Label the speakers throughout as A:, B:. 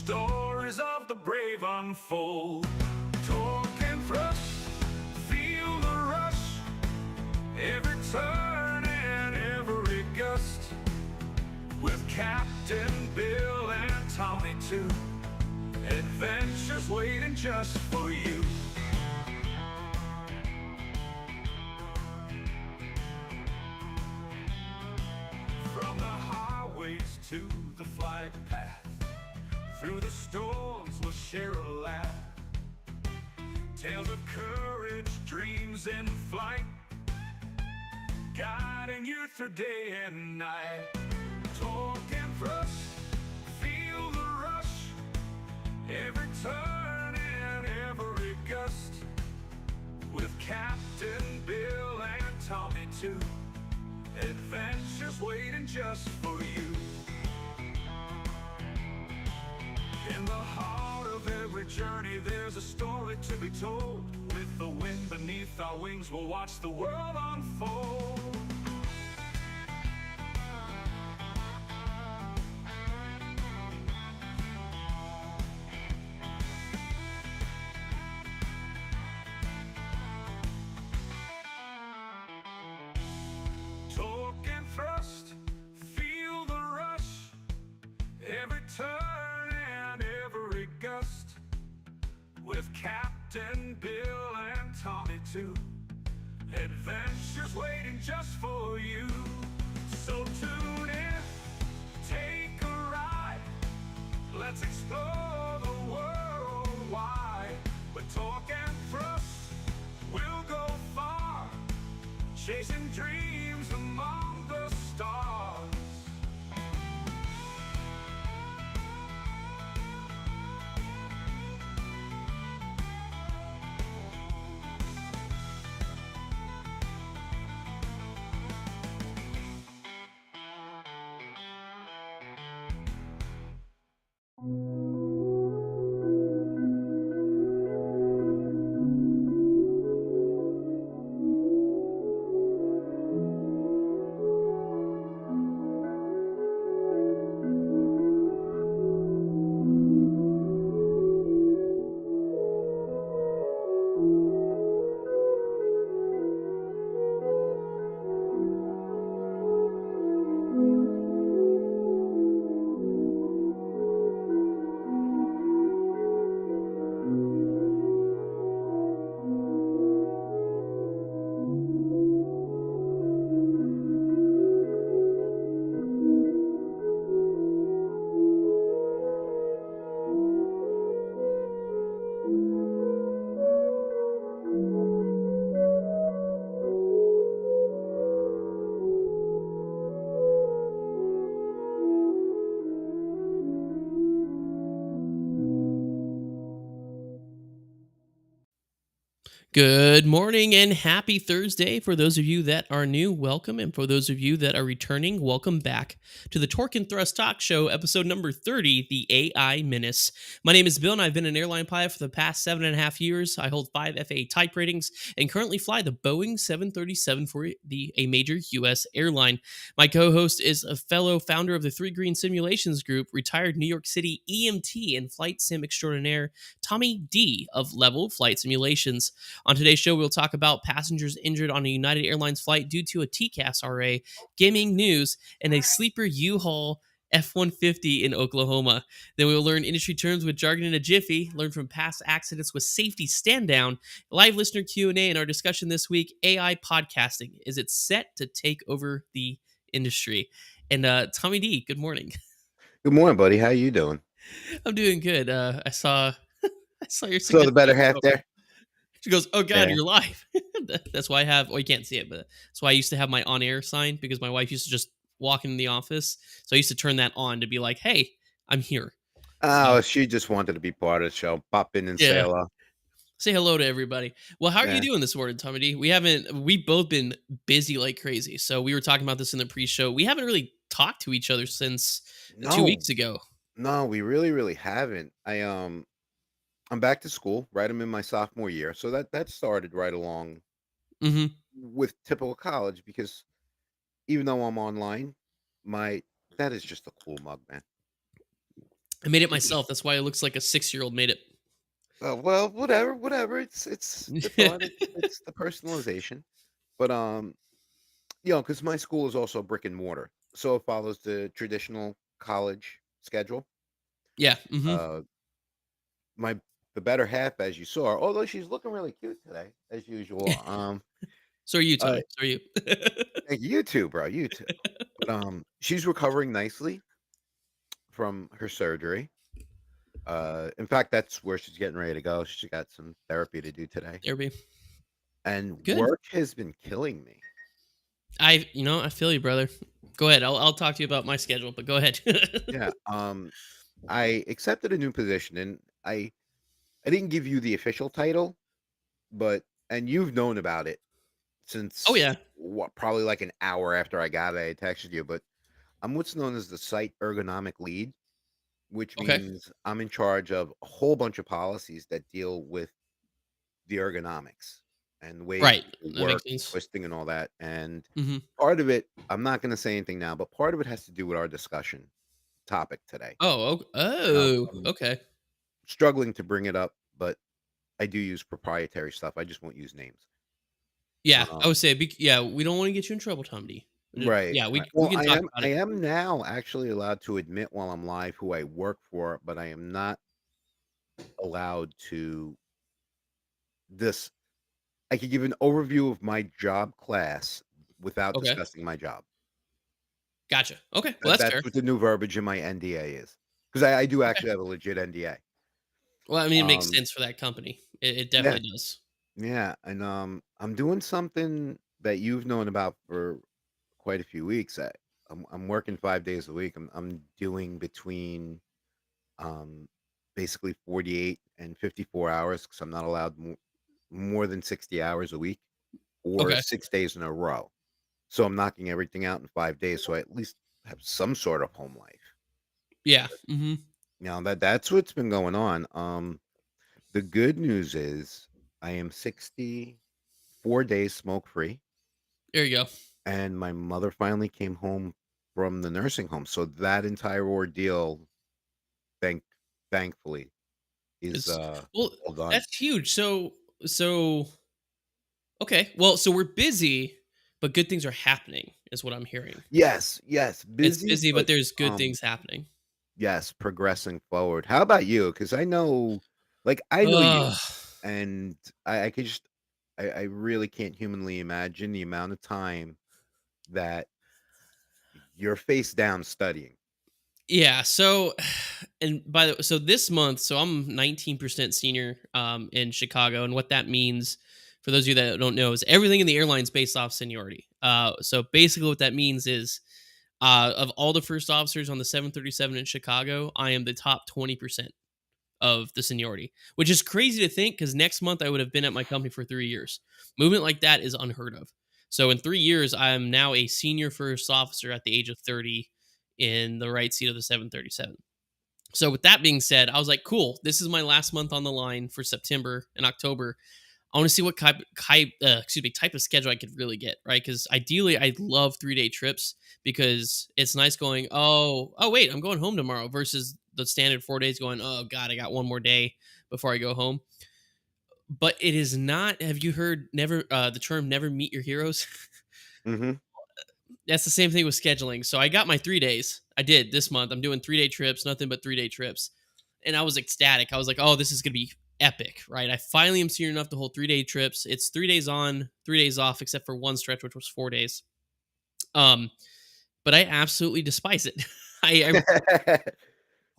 A: stories of the brave unfold. Torque and thrust, feel the rush, every turn and every gust. With Captain Bill and Tommy too, adventures waiting just for you. From the highways to the flight path, through the storms we'll share a laugh. Tales of courage, dreams in flight, guiding you through day and night. Torque and thrust, feel the rush, every turn and every gust. With Captain Bill and Tommy too, adventures waiting just for you. In the heart of every journey there's a story to be told. With the wind beneath our wings we'll watch the world unfold. Torque and thrust, feel the rush, every turn and every gust. With Captain Bill and Tommy too, adventures waiting just for you. So tune in, take a ride, let's explore the world wide. With torque and thrust, we'll go far, chasing dreams among the stars.
B: Good morning and happy Thursday. For those of you that are new, welcome. And for those of you that are returning, welcome back to the Torque and Thrust Talk Show, episode number 30, the AI Menace. My name is Bill, and I've been an airline pilot for the past 7.5 years. I hold 5 FAA type ratings and currently fly the Boeing 737 for a major U.S. airline. My co-host is a fellow founder of the Three Green Simulations Group, retired New York City EMT and flight sim extraordinaire, Tommy D of Level Flight Simulations. On today's show, we'll talk about passengers injured on a United Airlines flight due to a TCAS RA, gaming news, and a sleeper U-Haul F-150 in Oklahoma. Then we will learn industry terms with jargon in a jiffy, learn from past accidents with safety stand down, live listener Q&A, and our discussion this week, AI podcasting. Is it set to take over the industry? And Tommy D, good morning.
C: Good morning, buddy. How you doing?
B: I'm doing good. I saw your
C: So the better
B: significant
C: half there.
B: She goes, "Oh God,
C: Yeah.
B: you're live." That's why I have. Well, you can't see it, but that's why I used to have my on-air sign because my wife used to just walk in the office, so I used to turn that on to be like, "Hey, I'm here."
C: Oh, she just wanted to be part of the show. Pop in and say
B: Yeah,
C: hello.
B: say hello to everybody. Well, how are you
C: Yeah.
B: doing this morning, Tommy D? We've both been busy like crazy. So we were talking about this in the pre-show. We haven't really talked to each other since 2
C: No,
B: weeks ago.
C: no, we really haven't. I'm back to school, right? I'm in my sophomore year. So that started right along
B: Mm-hmm.
C: with typical college because even though I'm online, my that is just a cool mug, man.
B: I made it myself. That's why it looks like a 6-year-old made it.
C: Well, whatever, whatever. It's the thought. It's the personalization. But because my school is also brick and mortar, so it follows the traditional college schedule.
B: Yeah.
C: Uh, my the better half, as you saw, although she's looking really cute today, as usual.
B: So are you,
C: Uh,
B: Tony. So are you.
C: you too, bro. You too. But she's recovering nicely from her surgery. In fact, that's where she's getting ready to go. She got some therapy to do today,
B: There,
C: and
B: good.
C: work has been killing me.
B: I feel you, brother. Go ahead. I'll talk to you about my schedule, but go ahead.
C: Yeah. I accepted a new position, and I didn't give you the official title, but and you've known about it
B: Oh
C: since
B: yeah.
C: what probably like an hour after I got it. I texted you, but I'm what's known as the site ergonomic lead, which
B: Okay.
C: means I'm in charge of a whole bunch of policies that deal with the ergonomics and the way
B: Right.
C: people
B: That makes
C: work and
B: sense.
C: twisting and all that. And
B: Hmm.
C: part of it, I'm not going to say anything now, but part of it has to do with our discussion topic today. And I'm
B: Okay.
C: struggling to bring it up, but I do use proprietary stuff. I just won't use names.
B: Yeah, I
C: Um,
B: would say, yeah, we don't want to get you in trouble, Tom D.
C: right,
B: Yeah,
C: right.
B: we
C: Well,
B: can talk about
C: I
B: it.
C: am now actually allowed to admit while I'm live who I work for, but I am not allowed to this I could give an overview of my job class without
B: Okay,
C: discussing my job.
B: gotcha. Okay, well that's
C: That's
B: fair.
C: what the new verbiage in my NDA is, because I do
B: Okay.
C: actually have a legit NDA.
B: Well, I mean, it makes
C: Um,
B: sense for that company. It
C: yeah,
B: definitely does.
C: yeah, and, I'm doing something that you've known about for quite a few weeks. I'm working 5 days a week. I'm doing between, um, basically 48 and 54 hours because 'cause I'm not allowed more than 60 hours a week or
B: Okay.
C: 6 days in a row. So I'm knocking everything out in 5 days, so I at least have some sort of home life.
B: Yeah. Hmm.
C: Now that's what's been going on. The good news is I am 64 days smoke free,
B: There you go.
C: and my mother finally came home from the nursing home. So that entire ordeal, thank thankfully, is
B: It's well,
C: all done.
B: that's huge. So okay. Well, so we're busy, but good things are happening, is what I'm hearing.
C: Yes, yes,
B: It's
C: busy,
B: busy, but
C: but
B: there's good things happening.
C: yes, progressing forward. How about you? Because I know you,
B: Ugh.
C: and I could just I really can't humanly imagine the amount of time that you're face down studying.
B: Yeah. So, and by the so this month, so I'm 19% senior in Chicago, and what that means for those of you that don't know is everything in the airline's based off seniority. So basically, what that means is of all the first officers on the 737 in Chicago, I am the top 20% of the seniority, which is crazy to think because next month I would have been at my company for 3 years. Movement like that is unheard of. So in 3 years, I'm now a senior first officer at the age of 30 in the right seat of the 737. So with that being said, I was like, cool, this is my last month on the line for September and October. I want to see what type of schedule I could really get, right? Because ideally, I love 3 day trips because it's nice going. Oh, wait, I'm going home tomorrow versus the standard 4 days going. Oh God, I got one more day before I go home. But it is not. Have you heard never the term "never meet your heroes"?
C: Mhm.
B: That's the same thing with scheduling. So I got my 3 days. I did this month. I'm doing 3 day trips, nothing but 3 day trips. And I was ecstatic. I was like, oh, this is going to be epic, right? I finally am senior enough to hold 3 day trips. It's 3 days on, 3 days off, except for one stretch, which was 4 days. Um, but I absolutely despise it. I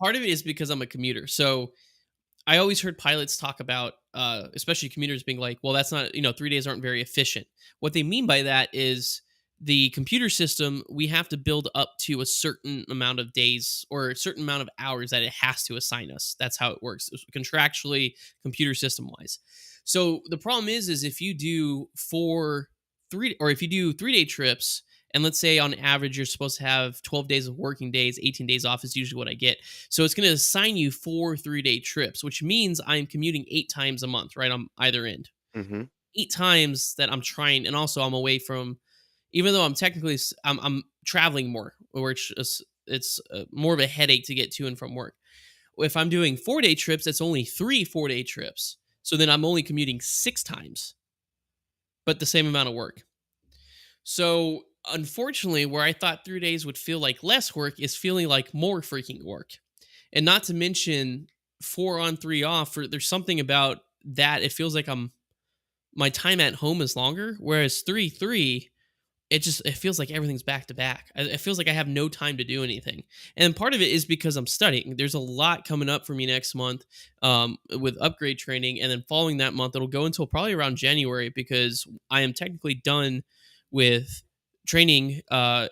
B: part of it is because I'm a commuter. So I always heard pilots talk about, especially commuters, being like, "Well, that's not 3 days aren't very efficient." What they mean by that is the computer system we have to build up to a certain amount of days or a certain amount of hours that it has to assign us. That's how it works contractually, computer system wise. So the problem is if you do if you do 3 day trips. And let's say on average, you're supposed to have 12 days of working days, 18 days off is usually what I get. So it's going to assign you 4 3 day trips, which means I'm commuting 8 times a month, right? On either end.
C: Mhm.
B: 8 times that I'm trying. And also, I'm away from, even though I'm technically, I'm traveling more, which is, it's more of a headache to get to and from work. if I'm doing 4-day trips, that's only 3 4-day trips. So then I'm only commuting 6 times, but the same amount of work. So, unfortunately, where I thought 3 days would feel like less work is feeling like more freaking work. And not to mention 4 on 3 off, or there's something about that it feels like my time at home is longer, whereas 3 it feels like everything's back to back. It feels like I have no time to do anything, and part of it is because I'm studying. There's a lot coming up for me next month, with upgrade training, and then following that month, it'll go until probably around January because I am technically done with training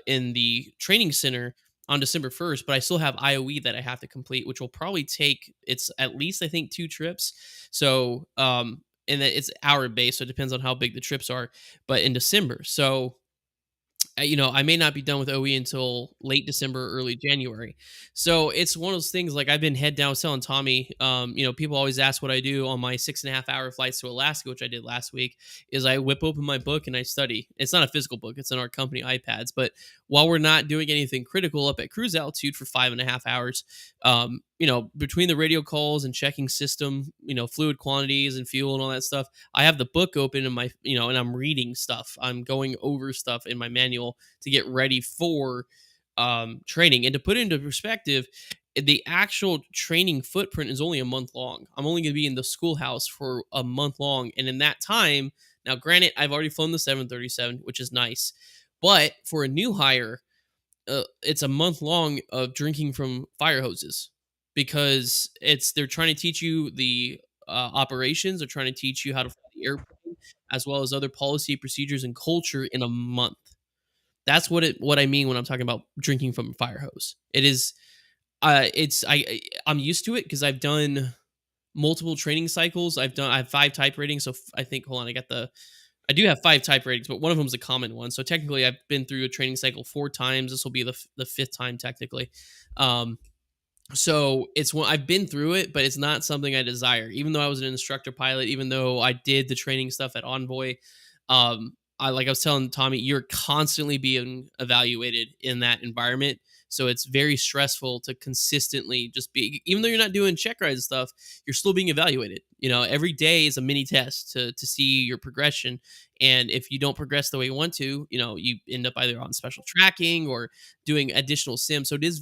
B: in the training center on December 1st, but I still have IOE that I have to complete, which will probably take it's at least I think 2 trips. So and it's hour based, so it depends on how big the trips are. But in December, so I may not be done with OE until late December, early January. So it's one of those things like I've been head down selling Tommy. People always ask what I do on my 6.5 hour flights to Alaska, which I did last week, is I whip open my book and I study. It's not a physical book, it's in our company iPads. But while we're not doing anything critical up at cruise altitude for 5.5 hours, between the radio calls and checking system, fluid quantities and fuel and all that stuff, I have the book open in my, and I'm reading stuff. I'm going over stuff in my manual to get ready for training. And to put it into perspective, the actual training footprint is only a month long. I'm only going to be in the schoolhouse for a month long. And in that time, now granted, I've already flown the 737, which is nice. But for a new hire, it's a month long of drinking from fire hoses because they're trying to teach you the operations. They're trying to teach you how to fly the airplane, as well as other policy, procedures, and culture in a month. That's what I mean when I'm talking about drinking from a fire hose. It is, I'm used to it because I've done multiple training cycles. I have 5 type ratings. So I think hold on, I do have 5 type ratings, but one of them is a common one. So technically, I've been through a training cycle 4 times. This will be the 5th time technically. So it's one I've been through it, but it's not something I desire. Even though I was an instructor pilot, even though I did the training stuff at Envoy, like I was telling Tommy, you're constantly being evaluated in that environment. So it's very stressful to consistently just be, even though you're not doing check rides and stuff, you're still being evaluated. Every day is a mini test to see your progression. And if you don't progress the way you want to, you end up either on special tracking or doing additional sims. So it is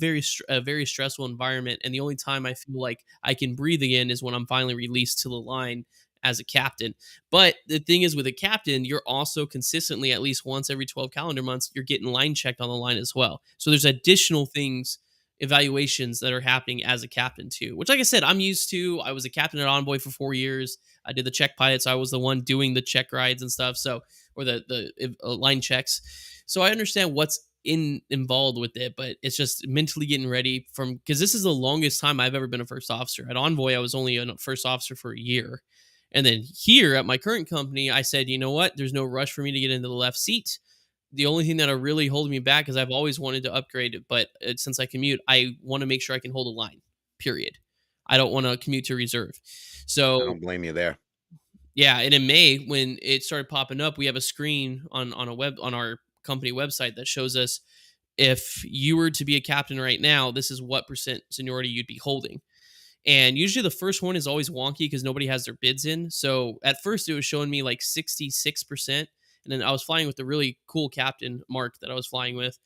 B: a very stressful environment. And the only time I feel like I can breathe again is when I'm finally released to the line as a captain. But the thing is, with a captain, you're also consistently, at least once every 12 calendar months, you're getting line checked on the line as well. So there's additional things, evaluations that are happening as a captain too, which, like I said, I'm used to. I was a captain at Envoy for 4 years. I did the check pilots. I was the one doing the check rides and stuff. So, or the line checks. So I understand what's involved with it, but it's just mentally getting ready because this is the longest time I've ever been a first officer. At Envoy, I was only a first officer for a year. And then here at my current company, I said, you know what? There's no rush for me to get into the left seat. The only thing that are really holding me back is I've always wanted to upgrade it, but since I commute, I want to make sure I can hold a line. Period. I don't want to commute to reserve.
C: I
B: So
C: don't blame you there.
B: yeah, and in May when it started popping up, we have a screen on our company website that shows us if you were to be a captain right now, this is what percent seniority you'd be holding. And usually the first one is always wonky because nobody has their bids in. So at first it was showing me like 66%. And then I was flying with the really cool captain, Mark, that I was flying with.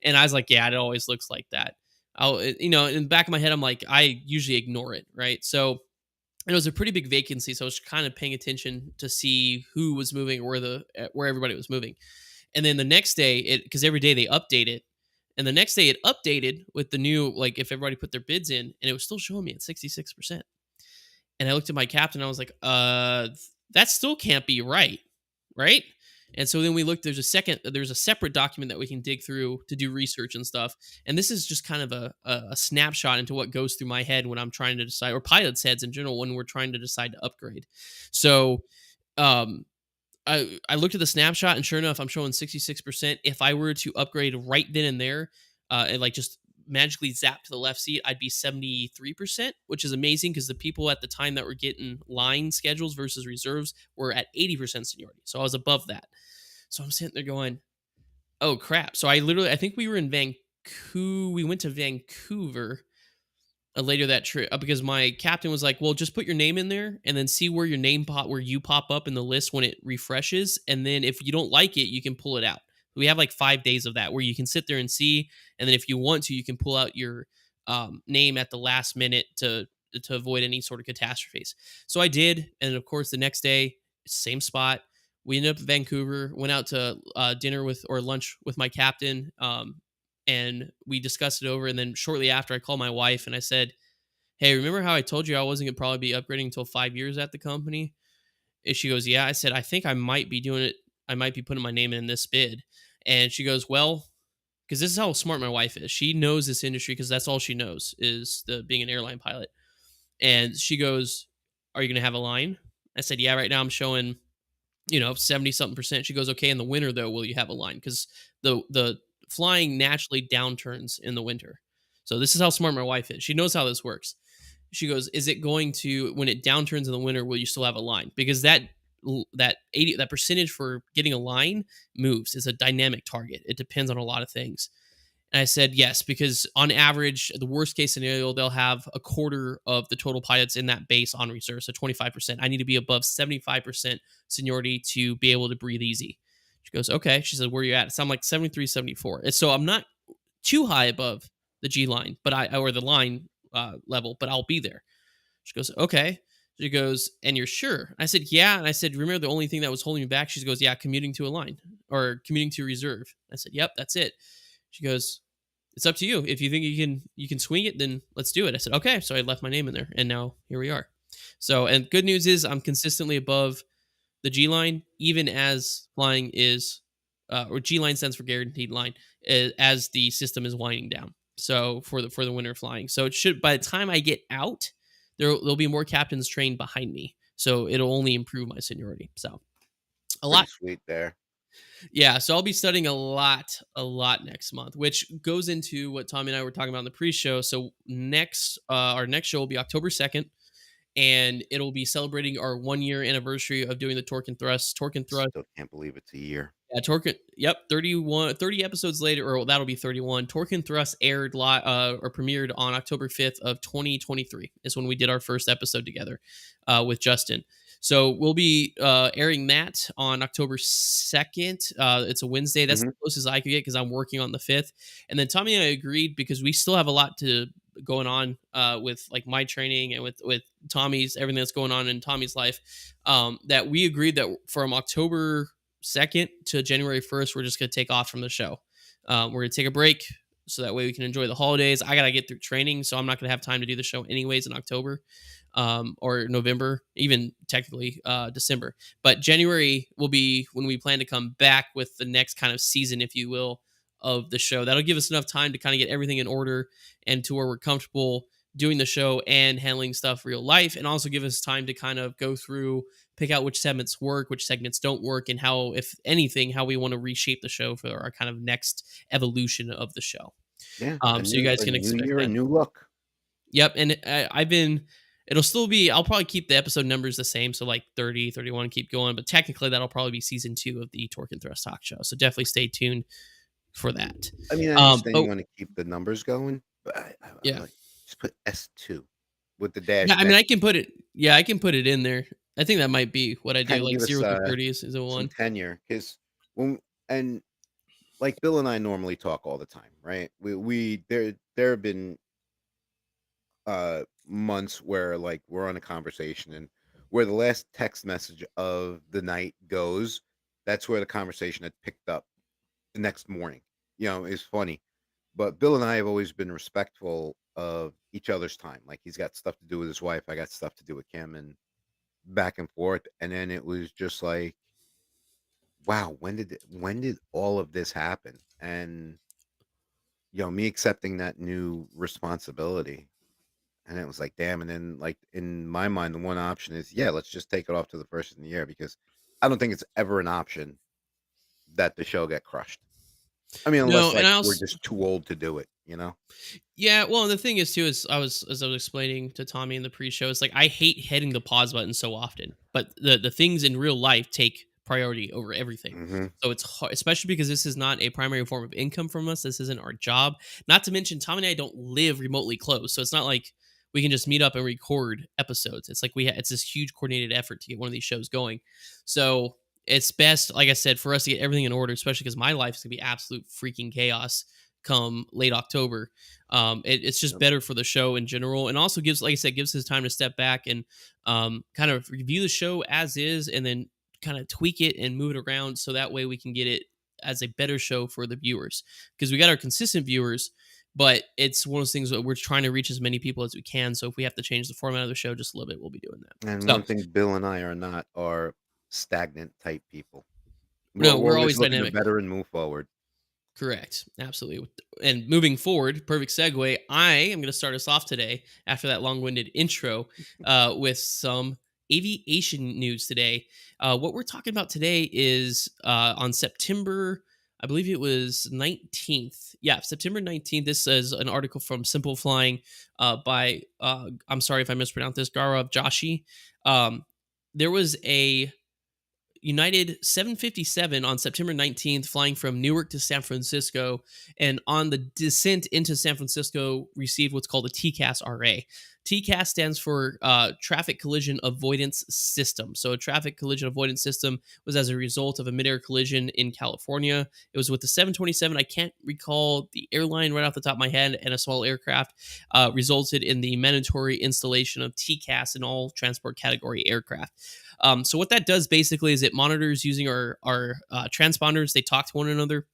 B: And I was like, yeah, it always looks like that. In the back of my head, I'm like, I usually ignore it. Right. So it was a pretty big vacancy. So I was kind of paying attention to see who was moving or where everybody was moving. And then the next day, because every day they update it, and the next day it updated with the new, like if everybody put their bids in, and it was still showing me at 66%. And I looked at my captain, and I was like, that still can't be right. Right. And so then we looked, there's a separate document that we can dig through to do research and stuff. And this is just kind of a snapshot into what goes through my head when I'm trying to decide, or pilots' heads in general, when we're trying to decide to upgrade. So, I looked at the snapshot, and sure enough, I'm showing 66%. If I were to upgrade right then and there, and like just magically zap to the left seat, I'd be 73%, which is amazing because the people at the time that were getting line schedules versus reserves were at 80% seniority. So I was above that. So I'm sitting there going, oh crap. So I think we were in Vancouver. We went to Vancouver later that trip because my captain was like, "Well, just put your name in there and then see where your name where you pop up in the list when it refreshes, and then if you don't like it, you can pull it out." We have like 5 days of that where you can sit there and see, and then if you want to, you can pull out your name at the last minute to avoid any sort of catastrophes. So I did, and of course the next day, same spot. We ended up in Vancouver, went out to dinner with or lunch with my captain, and we discussed it over. And then shortly after, I called my wife and I said, "Hey, remember how I told you I wasn't gonna probably be upgrading until 5 years at the company?" And she goes, "Yeah." I said, "I think I might be doing it. I might be putting my name in this bid." And she goes, "Well," because this is how smart my wife is. She knows this industry because that's all she knows is the being an airline pilot. And she goes, "Are you going to have a line?" I said, "Yeah, right now I'm showing, 70 something percent." She goes, "Okay, in the winter though, will you have a line?" Because the flying naturally downturns in the winter. So this is how smart my wife is. She knows how this works. She goes, "Is it going to when it downturns in the winter, will you still have a line?" Because that 80 that percentage for getting a line moves. It's a dynamic target. It depends on a lot of things. And I said, yes, because on average, the worst case scenario, they'll have a quarter of the total pilots in that base on reserve. So 25%. I need to be above 75% seniority to be able to breathe easy. She goes, okay. She said, where are you at? So I'm like 73, 74. And so I'm not too high above the G line, or the line level, but I'll be there. She goes, okay. She goes, and you're sure? I said, yeah. And I said, remember the only thing that was holding me back? She goes, yeah, commuting to a line or commuting to reserve. I said, yep, that's it. She goes, it's up to you. If you think you can swing it, then let's do it. I said, okay. So I left my name in there, and now here we are. So, and good news is I'm consistently above the G line, even as flying is, or G line stands for guaranteed line, as the system is winding down. So for the winter flying, so it should by the time I get out, there'll be more captains trained behind me, so it'll only improve my seniority. So a
C: Pretty
B: lot.
C: sweet there.
B: Yeah, so I'll be studying a lot next month, which goes into what Tommy and I were talking about in the pre-show. So our next show will be October 2nd, and it'll be celebrating our 1 year anniversary of doing the Torque and Thrust. Torque and Thrust.
C: Still can't believe it's a year.
B: Yeah, Yep, 30 episodes later, or that'll be 31. Torque and Thrust aired or premiered on October 5th of 2023 is when we did our first episode together with Justin. So we'll be airing that on October 2nd. It's a Wednesday. That's
C: Mhm.
B: the closest I could get because I'm working on the 5th. And then Tommy and I agreed because we still have a lot to going on with like my training and with Tommy's everything that's going on in Tommy's life. That we agreed that from October 2nd to January 1st, we're just going to take off from the show. We're going to take a break so that way we can enjoy the holidays. I got to get through training, so I'm not going to have time to do the show anyways in October or November, even technically December. But January will be when we plan to come back with the next kind of season, if you will, of the show. That'll give us enough time to kind of get everything in order and to where we're comfortable doing the show and handling stuff real life, and also give us time to kind of go through, pick out which segments work, which segments don't work, and how, if anything, how we want to reshape the show for our kind of next evolution of the show.
C: Yeah,
B: So you guys
C: a
B: can
C: new
B: expect
C: year, a
B: that.
C: new look.
B: Yep, and it'll still be, I'll probably keep the episode numbers the same, so like 30, 31, keep going, but technically that'll probably be season 2 of the Torque and Thrust Talk Show, so definitely stay tuned for that.
C: I mean, I understand
B: But
C: you want to keep the numbers going, but I
B: yeah.
C: like just put S2 with the dash
B: Yeah, I mean,
C: next.
B: I can put it in there. I think that might be what I do,
C: Kind of
B: like
C: give us
B: 0 through 30 is a
C: some
B: 1.
C: tenure because when and like Bill and I normally talk all the time, right? We there have been months where like we're on a conversation and where the last text message of the night goes, that's where the conversation had picked up the next morning. It's funny. But Bill and I have always been respectful of each other's time. Like he's got stuff to do with his wife, I got stuff to do with Kim, and back and forth. And then it was just like, wow, when did all of this happen? And me accepting that new responsibility. And it was like, damn. And then like in my mind, the one option is, yeah, let's just take it off to the first in the year because I don't think it's ever an option that the show get crushed. I mean,
B: No,
C: unless
B: and
C: like
B: I
C: we're
B: also
C: just too old to do it.
B: yeah, well, and the thing is too is as I was explaining to Tommy in the pre-show, it's like I hate hitting the pause button so often, but the things in real life take priority over everything.
C: Hmm.
B: So it's hard, especially because this is not a primary form of income from us. This isn't our job. Not to mention, Tommy and I don't live remotely close, so it's not like we can just meet up and record episodes. It's like it's this huge coordinated effort to get one of these shows going. So it's best, like I said, for us to get everything in order, especially because my life is gonna be absolute freaking chaos come late October. It's just
C: Yep.
B: better for the show in general, and also gives, like I said, gives us time to step back and kind of review the show as is, and then kind of tweak it and move it around so that way we can get it as a better show for the viewers, because we got our consistent viewers, but it's one of those things that we're trying to reach as many people as we can. So if we have to change the format of the show just a little bit, we'll be doing that.
C: And
B: So
C: one thing Bill and I are not are stagnant type people.
B: no,
C: We're
B: we're
C: always
B: always
C: looking to
B: dynamic.
C: better and move forward.
B: Correct. Absolutely. And moving forward, perfect segue. I am going to start us off today after that long winded intro with some aviation news today. What we're talking about today is on September, I believe it was 19th. Yeah, September 19th. This is an article from Simple Flying by, I'm sorry if I mispronounced this, Gaurav Joshi. There was a United 757 on September 19th, flying from Newark to San Francisco. And on the descent into San Francisco, received what's called a TCAS RA. TCAS stands for Traffic Collision Avoidance System. So, a traffic collision avoidance system was as a result of a midair collision in California. It was with the 727. I can't recall the airline right off the top of my head, and a small aircraft resulted in the mandatory installation of TCAS in all transport category aircraft. So what that does basically is it monitors using our transponders. They talk to one another.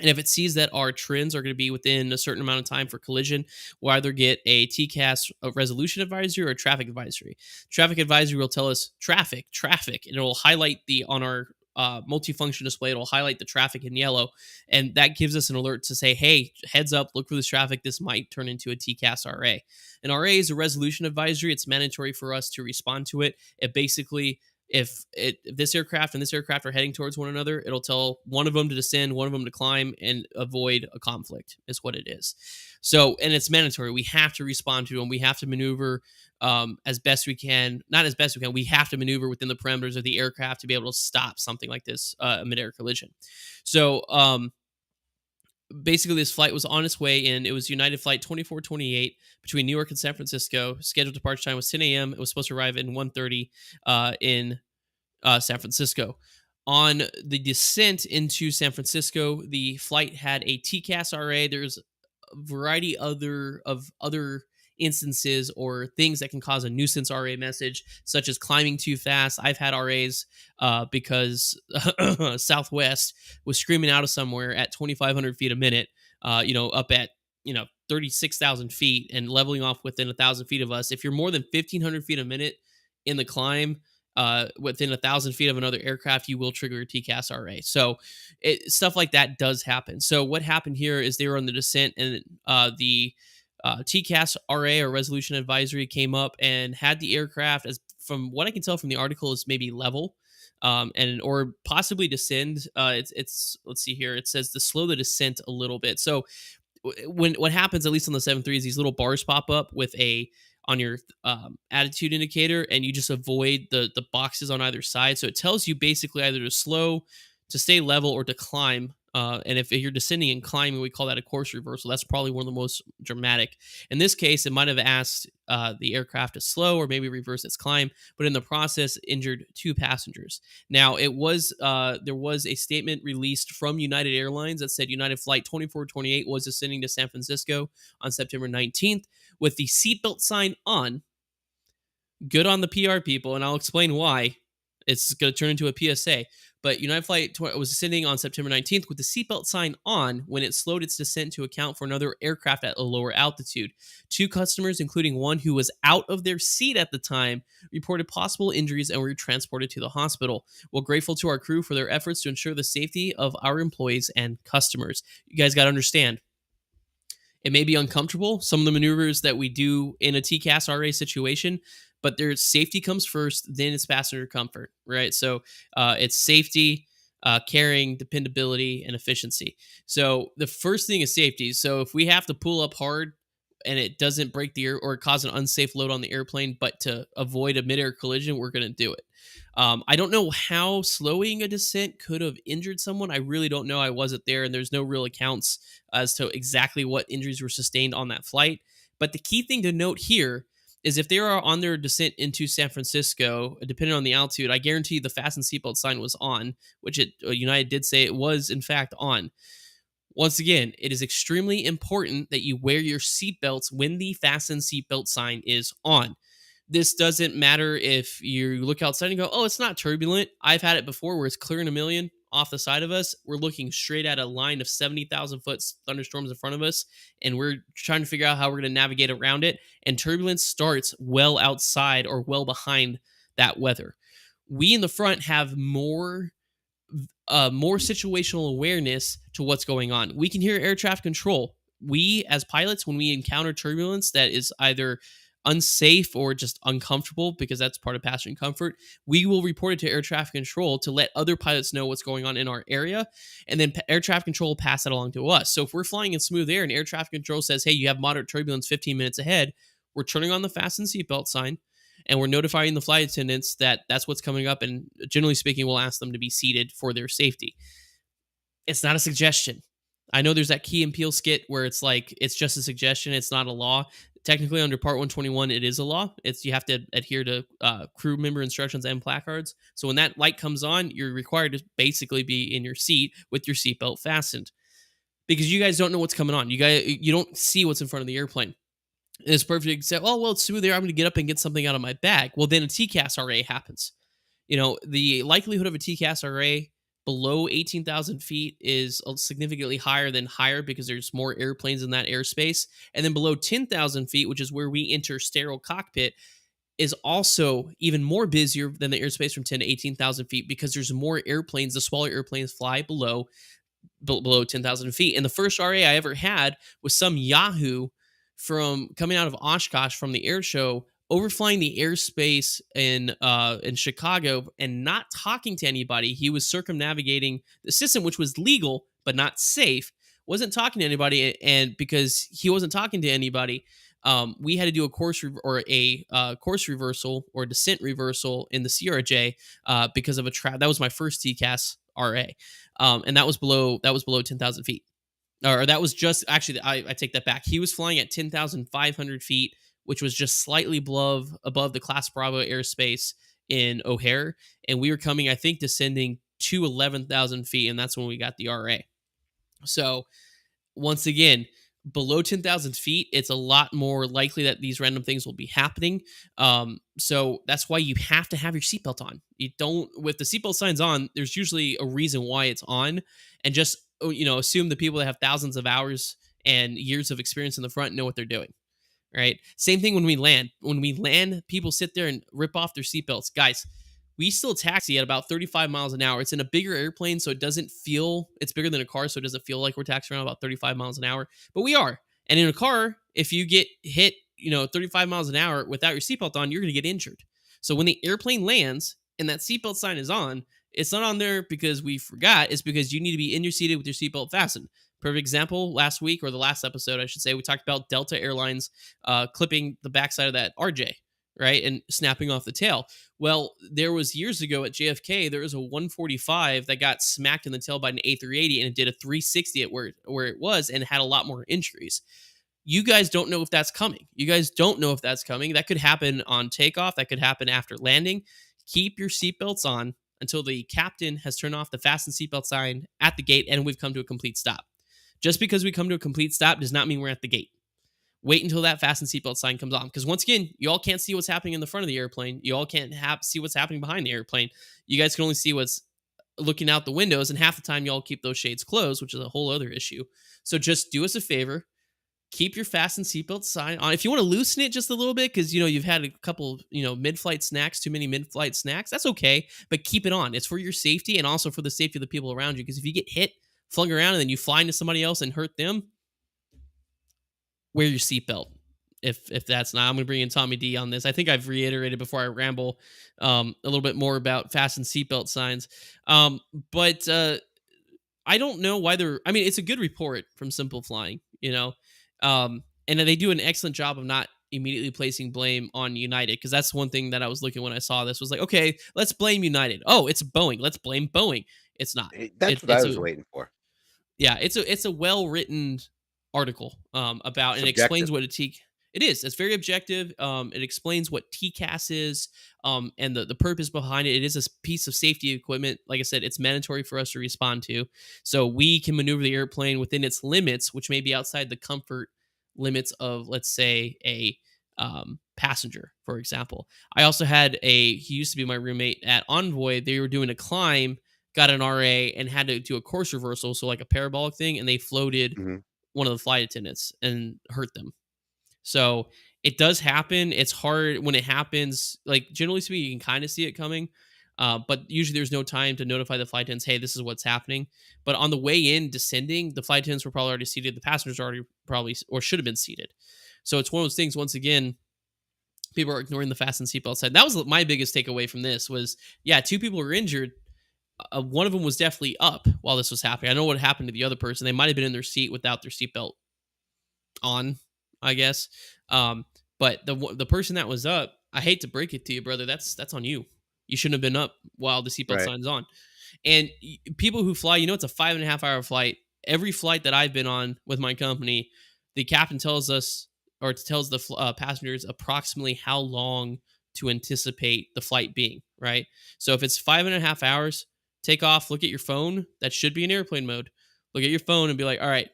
B: And if it sees that our trends are going to be within a certain amount of time for collision, we'll either get a TCAS resolution advisory or a traffic advisory. Traffic advisory will tell us traffic, and it will highlight on our multifunction display. It'll highlight the traffic in yellow, and that gives us an alert to say, "Hey, heads up! Look for this traffic. This might turn into a TCAS RA." An RA is a resolution advisory. It's mandatory for us to respond to it. It basically, if this aircraft and this aircraft are heading towards one another, it'll tell one of them to descend, one of them to climb, and avoid a conflict, is what it is. So, and it's mandatory. We have to respond to them. We have to maneuver as best we can. Not as best we can. We have to maneuver within the parameters of the aircraft to be able to stop something like this, a mid-air collision. So, basically, this flight was on its way in. It was United Flight 2428 between New York and San Francisco. Scheduled departure time was 10 a.m. It was supposed to arrive at 1:30 in San Francisco. On the descent into San Francisco, the flight had a TCAS RA. There's a variety of other instances or things that can cause a nuisance RA message, such as climbing too fast. I've had RAs because Southwest was screaming out of somewhere at 2,500 feet a minute, up at 36,000 feet and leveling off within 1,000 feet of us. If you're more than 1,500 feet a minute in the climb, within 1,000 feet of another aircraft, you will trigger a TCAS RA. So stuff like that does happen. So what happened here is they were on the descent, and the TCAS RA or resolution advisory came up and had the aircraft, as from what I can tell from the article, is maybe level, and or possibly descend. It's let's see here. It says to slow the descent a little bit. So when what happens, at least on the 7.3, is these little bars pop up with on your attitude indicator, and you just avoid the boxes on either side. So it tells you basically either to slow, to stay level, or to climb. And if you're descending and climbing, we call that a course reversal. That's probably one of the most dramatic. In this case, it might have asked the aircraft to slow or maybe reverse its climb, but in the process, injured 2 passengers. Now, there was a statement released from United Airlines that said United Flight 2428 was ascending to San Francisco on September 19th with the seatbelt sign on. Good on the PR people, and I'll explain why. It's going to turn into a PSA. But United Flight was ascending on September 19th with the seatbelt sign on when it slowed its descent to account for another aircraft at a lower altitude. 2 customers, including one who was out of their seat at the time, reported possible injuries and were transported to the hospital. We're grateful to our crew for their efforts to ensure the safety of our employees and customers. You guys got to understand, it may be uncomfortable, some of the maneuvers that we do in a TCAS RA situation, but their safety comes first, then it's passenger comfort, right? So it's safety, caring, dependability, and efficiency. So the first thing is safety. So if we have to pull up hard and it doesn't break the air or cause an unsafe load on the airplane, but to avoid a midair collision, we're going to do it. I don't know how slowing a descent could have injured someone. I really don't know. I wasn't there, and there's no real accounts as to exactly what injuries were sustained on that flight. But the key thing to note here is if they are on their descent into San Francisco, depending on the altitude, I guarantee the fasten seatbelt sign was on, which United did say it was in fact on. Once again, it is extremely important that you wear your seatbelts when the fasten seatbelt sign is on. This doesn't matter if you look outside and go, oh, it's not turbulent. I've had it before where it's clearing a million off the side of us. We're looking straight at a line of 70,000 foot thunderstorms in front of us, and we're trying to figure out how we're going to navigate around it. And turbulence starts well outside or well behind that weather. We in the front have more situational awareness to what's going on. We can hear air traffic control. We, as pilots, when we encounter turbulence that is either unsafe or just uncomfortable, because that's part of passenger comfort, we will report it to air traffic control to let other pilots know what's going on in our area. And then air traffic control will pass that along to us. So if we're flying in smooth air and air traffic control says, hey, you have moderate turbulence 15 minutes ahead, we're turning on the fasten seatbelt sign and we're notifying the flight attendants that that's what's coming up. And generally speaking, we'll ask them to be seated for their safety. It's not a suggestion. I know there's that Key and Peele skit where it's like, it's just a suggestion. It's not a law. Technically, under Part 121, it is a law. It's you have to adhere to crew member instructions and placards. So when that light comes on, you're required to basically be in your seat with your seatbelt fastened, because you guys don't know what's coming on. You don't see what's in front of the airplane. And it's perfect to say, oh, well, it's smooth there. I'm going to get up and get something out of my bag. Well, then a TCAS RA happens. The likelihood of a TCAS RA below 18,000 feet is significantly higher than higher because there's more airplanes in that airspace. And then below 10,000 feet, which is where we enter sterile cockpit, is also even more busier than the airspace from 10 to 18,000 feet because there's more airplanes. The smaller airplanes fly below 10,000 feet. And the first RA I ever had was some Yahoo from coming out of Oshkosh from the air show, overflying the airspace in Chicago and not talking to anybody. He was circumnavigating the system, which was legal but not safe. Wasn't talking to anybody, and because he wasn't talking to anybody, we had to do a course course reversal or descent reversal in the CRJ because of a trap. That was my first TCAS RA, and that was below 10,000 feet. Or that was just actually, I take that back. He was flying at 10,500 feet, which was just slightly above the Class Bravo airspace in O'Hare. And we were coming, I think, descending to 11,000 feet. And that's when we got the RA. So once again, below 10,000 feet, it's a lot more likely that these random things will be happening. So that's why you have to have your seatbelt on. You don't, with the seatbelt signs on, there's usually a reason why it's on. And just, assume the people that have thousands of hours and years of experience in the front know what they're doing. Right? Same thing when we land. When we land, people sit there and rip off their seatbelts. Guys, we still taxi at about 35 miles an hour. It's in a bigger airplane, so it doesn't feel, it's bigger than a car, so it doesn't feel like we're taxiing around about 35 miles an hour. But we are. And in a car, if you get hit, 35 miles an hour without your seatbelt on, you're going to get injured. So when the airplane lands and that seatbelt sign is on, it's not on there because we forgot. It's because you need to be in your seated with your seatbelt fastened. Perfect example, last week, or the last episode, I should say, we talked about Delta Airlines clipping the backside of that RJ, right, and snapping off the tail. Well, there was years ago at JFK, there was a 145 that got smacked in the tail by an A380, and it did a 360 at where it was and had a lot more injuries. You guys don't know if that's coming. That could happen on takeoff. That could happen after landing. Keep your seatbelts on until the captain has turned off the fasten seatbelt sign at the gate and we've come to a complete stop. Just because we come to a complete stop does not mean we're at the gate. Wait until that fasten seatbelt sign comes on. Because once again, you all can't see what's happening in the front of the airplane. You all can't see what's happening behind the airplane. You guys can only see what's looking out the windows. And half the time, y'all keep those shades closed, which is a whole other issue. So just do us a favor. Keep your fasten seatbelt sign on. If you want to loosen it just a little bit, because you've had a couple mid-flight snacks, too many mid-flight snacks, that's okay. But keep it on. It's for your safety and also for the safety of the people around you. Because if you get hit, flung around, and then you fly into somebody else and hurt them, wear your seatbelt. If that's not, I'm going to bring in Tommy D on this. I think I've reiterated before I ramble a little bit more about fasten seatbelt signs. But I don't know why it's a good report from Simple Flying, and they do an excellent job of not immediately placing blame on United, because that's one thing that I was looking when I saw this was like, okay, let's blame United. Oh, it's Boeing. Let's blame Boeing. It's not.
C: That's what I was waiting for.
B: Yeah, it's a well-written article about, and it explains what a It is. It's very objective. It explains what TCAS is, and the purpose behind it. It is a piece of safety equipment. Like I said, it's mandatory for us to respond to, so we can maneuver the airplane within its limits, which may be outside the comfort limits of, let's say, a passenger, for example. I also had he used to be my roommate at Envoy. They were doing a climb, got an RA, and had to do a course reversal, so like a parabolic thing, and they floated
C: Hmm.
B: one of the flight attendants and hurt them. So it does happen. It's hard when it happens. Like, generally speaking, you can kind of see it coming, but usually there's no time to notify the flight attendants, "Hey, this is what's happening." But on the way in, descending, the flight attendants were probably already seated. The passengers already probably or should have been seated. So it's one of those things. Once again, people are ignoring the fasten seatbelt sign. That was my biggest takeaway from this. Was, yeah, two people were injured. One of them was definitely up while this was happening. I know what happened to the other person. They might have been in their seat without their seatbelt on, I guess. Um, but the person that was up, I hate to break it to you, brother, that's on you. You shouldn't have been up while the seatbelt
C: Right.
B: sign's on. And people who fly, it's a 5.5 hour flight. Every flight that I've been on with my company, the captain tells us, or tells the passengers approximately how long to anticipate the flight being, right? So if it's 5.5 hours, take off, look at your phone. That should be in airplane mode. Look at your phone and be like, all right,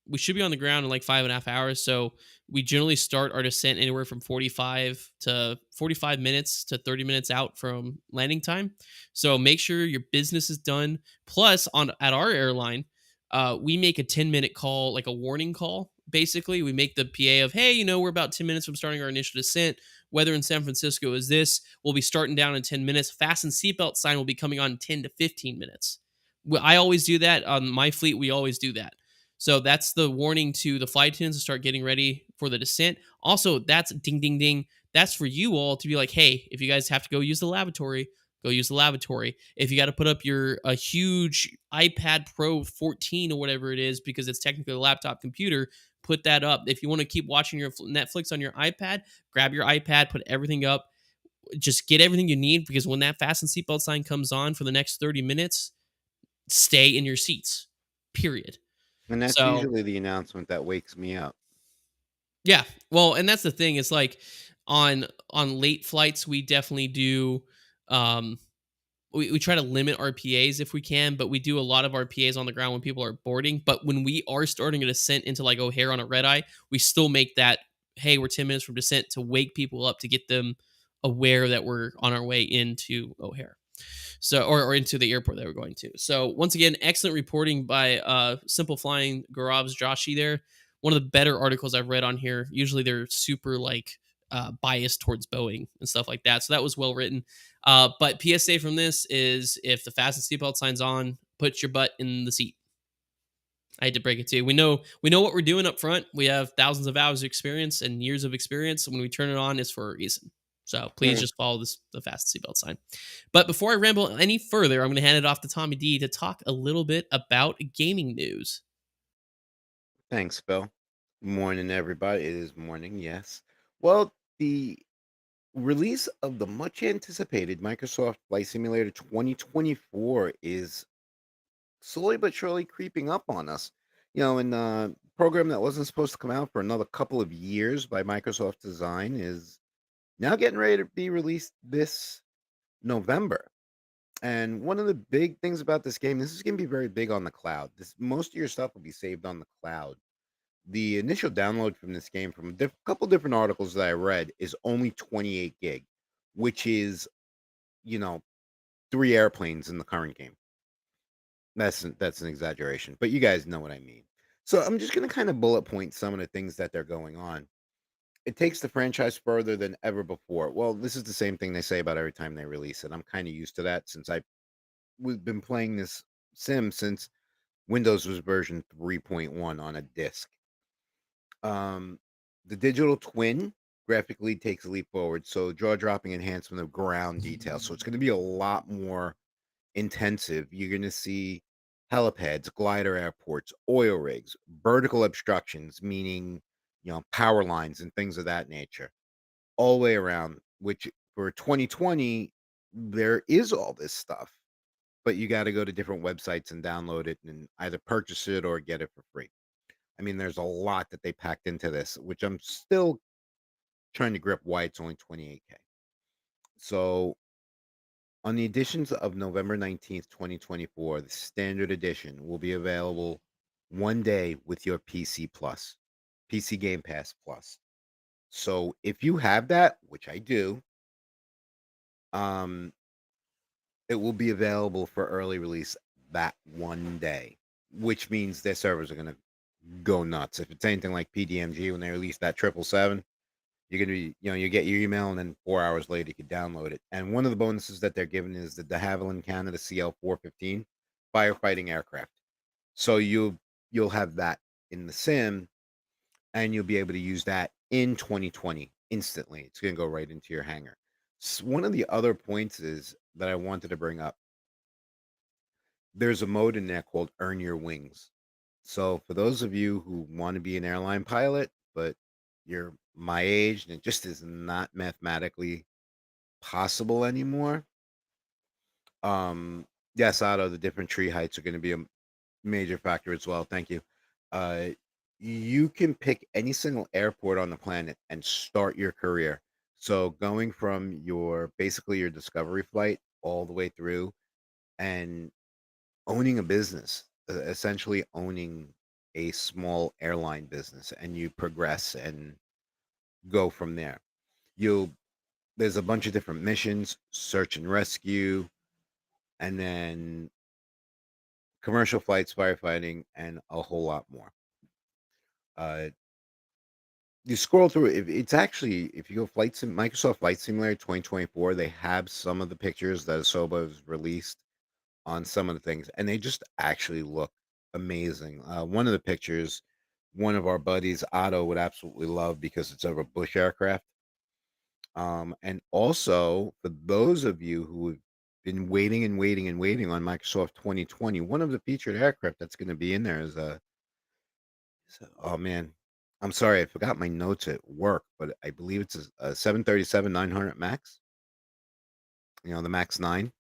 B: we should be on the ground in like 5.5 hours. So we generally start our descent anywhere from 45 minutes to 30 minutes out from landing time. So make sure your business is done. Plus, on at our airline, we make a 10-minute call, like a warning call. Basically, we make the PA of, hey, we're about 10 minutes from starting our initial descent. Weather in San Francisco is this. We'll be starting down in 10 minutes. Fasten seatbelt sign will be coming on in 10 to 15 minutes. I always do that on my fleet. We always do that. So that's the warning to the flight attendants to start getting ready for the descent. Also, that's ding, ding, ding. That's for you all to be like, hey, if you guys have to go use the lavatory, go use the lavatory. If you got to put up your a huge iPad Pro 14 or whatever it is, because it's technically a laptop computer, put that up. If you want to keep watching your Netflix on your iPad, grab your iPad, put everything up. Just get everything you need, because when that fasten seatbelt sign comes on for the next 30 minutes, stay in your seats. Period.
C: And that's
B: So
C: usually the announcement that wakes me up.
B: yeah, well, and that's the thing. It's like on late flights, we definitely do. Um, we try to limit our PAs if we can, but we do a lot of our PAs on the ground when people are boarding. But when we are starting a descent into like O'Hare on a red eye, we still make that, hey, we're 10 minutes from descent, to wake people up, to get them aware that we're on our way into O'Hare. So, or into the airport that we're going to. So once again, excellent reporting by Simple Flying Garab's Joshi there. One of the better articles I've read on here. Usually they're super like biased towards Boeing and stuff like that. So that was well written. But PSA from this is, if the fasten seatbelt sign's on, put your butt in the seat. I hate to break it to you. We know what we're doing up front. We have thousands of hours of experience and years of experience. When we turn it on, it's for a reason. So please
C: Mm.
B: just follow the fasten seatbelt sign. But before I ramble any further, I'm going to hand it off to Tommy D to talk a little bit about gaming news.
C: Thanks, Bill. Morning, everybody. It is morning, yes. Well, the release of the much anticipated Microsoft Flight Simulator 2024 is slowly but surely creeping up on us. And program that wasn't supposed to come out for another couple of years by Microsoft Design is now getting ready to be released this November. And one of the big things about this game, this is going to be very big on the cloud. Most of your stuff will be saved on the cloud. The initial download from this game, from a couple different articles that I read, is only 28 gig, which is, you know, 3 airplanes in the current game. That's an exaggeration, but you guys know what I mean. So I'm just going to kind of bullet point some of the things that they're going on. It takes the franchise further than ever before. Well, this is the same thing they say about every time they release it. I'm kind of used to that, since we've been playing this sim since Windows was version 3.1 on a disk. Um, the digital twin graphically takes a leap forward. So jaw dropping enhancement of ground details. So it's going to be a lot more intensive. You're going to see helipads, glider airports, oil rigs, vertical obstructions, meaning, power lines and things of that nature, all the way around, which for 2020, there is all this stuff, but you got to go to different websites and download it and either purchase it or get it for free. I mean, there's a lot that they packed into this, which I'm still trying to grip why it's only 28K. So on the editions of November 19th, 2024, the standard edition will be available one day with your PC Plus, PC Game Pass Plus. So if you have that, which I do, um, it will be available for early release that one day, which means their servers are gonna go nuts. If it's anything like PDMG when they released that 777, you're gonna be, you get your email and then 4 hours later you can download it. And one of the bonuses that they're giving is the de Havilland Canada CL-415 firefighting aircraft. So you'll have that in the sim, and you'll be able to use that in 2020 instantly. It's gonna go right into your hangar. One of the other points is that I wanted to bring up. There's a mode in there called Earn Your Wings. So for those of you who want to be an airline pilot, but you're my age and it just is not mathematically possible anymore. Yes, Otto, the different tree heights are going to be a major factor as well. Thank you. Uh, you can pick any single airport on the planet and start your career. So going from basically your discovery flight all the way through and owning a business, essentially owning a small airline business, and you progress and go from there. You'll There's a bunch of different missions, search and rescue, and then commercial flights, firefighting, and a whole lot more. Uh, you scroll through it. It's actually, if you go Microsoft Flight Simulator 2024, they have some of the pictures that Asoba has released on some of the things, and they just actually look amazing. One of the pictures, one of our buddies, Otto, would absolutely love because it's of a Bush aircraft. And also, for those of you who have been waiting and waiting and waiting on Microsoft 2020, one of the featured aircraft that's going to be in there oh man, I'm sorry, I forgot my notes at work, but I believe it's a 737-900 Max, the Max 9.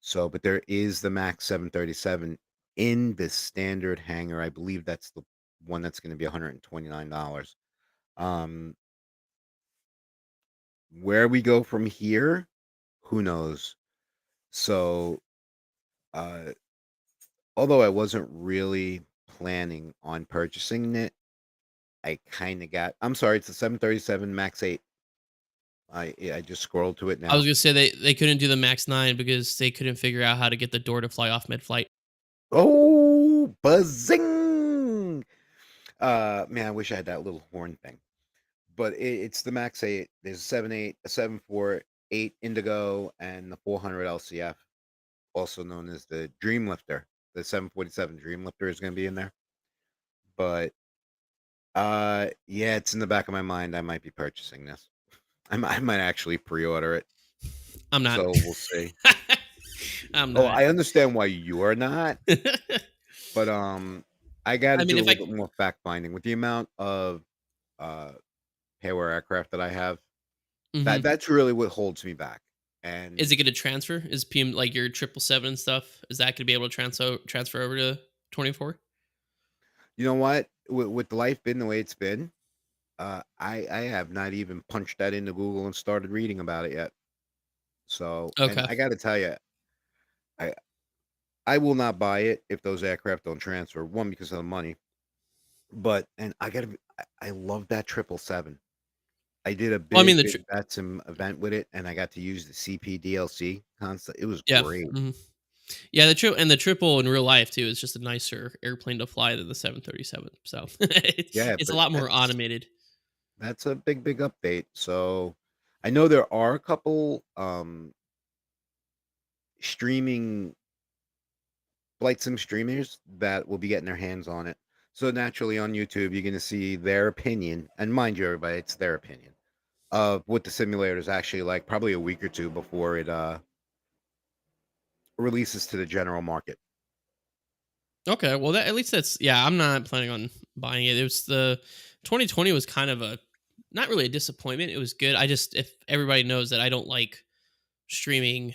C: So, but there is the Max 737 in the standard hangar. I believe that's the one that's going to be $129. Um, where we go from here, who knows? So, uh, although I wasn't really planning on purchasing it, I kind of I'm sorry, it's the 737 Max 8. I just scrolled to it
B: I was
C: now.
B: gonna say they couldn't do the Max 9 because they couldn't figure out how to get the door to fly off mid-flight.
C: Oh, buzzing! Man, I wish I had that little horn thing. But it's the Max 8. There's a 7.8, a 7.48 Indigo, and the 400 LCF, also known as the Dreamlifter. The 747 Dreamlifter is going to be in there. But yeah, it's in the back of my mind. I might be purchasing this. I might actually pre-order it.
B: I'm not.
C: So we'll see.
B: I'm
C: Oh,
B: not.
C: I understand why you are not, but I got to
B: I mean,
C: do a
B: if I
C: little bit more fact finding with the amount of uh payware aircraft that I have.
B: mhm.
C: That's really what holds me back.
B: Is
C: And
B: it gonna transfer? Is PM like your 777 and stuff, is that gonna be able to transfer over to 24?
C: you know what? With life been the way it's been, I have not even punched that into Google and started reading about it yet. So, and
B: Okay.
C: I got to tell you, I I will not buy it if those aircraft don't transfer. One, because of the money, but and I love that 777. I did a
B: Well, I mean,
C: big Betsy event with it, and I got to use the CP DLC console. It was
B: yeah,
C: great.
B: mhm. Yeah, the triple in real life too is just a nicer airplane to fly than the 737, so
C: Yeah,
B: it's a
C: but
B: lot more automated.
C: that's a big update. So I know there are a couple streaming flight sim streamers that will be getting their hands on it. So naturally on YouTube, you're going to see their opinion, and mind you, everybody, it's their opinion of what the simulator is actually like. Probably a week or two before it releases to the general market.
B: Okay, well, that at least that's yeah. I'm not planning on buying it. It was the 2020 was kind of a not really a disappointment. It was good. I just if everybody knows that I don't like streaming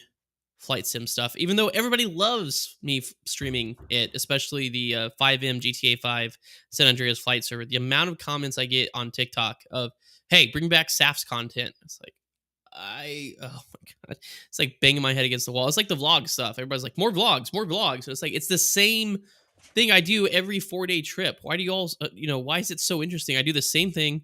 B: flight sim stuff, even though everybody loves me streaming it, especially the 5M GTA 5 San Andreas flight server. The amount of comments I get on TikTok of hey, bring back SAFs content. It's like, oh my god, it's like banging my head against the wall. It's like the vlog stuff. Everybody's like, more vlogs, more vlogs. And it's like it's the same thing I do every 4 day trip. Why do you all, why is it so interesting? I do the same thing.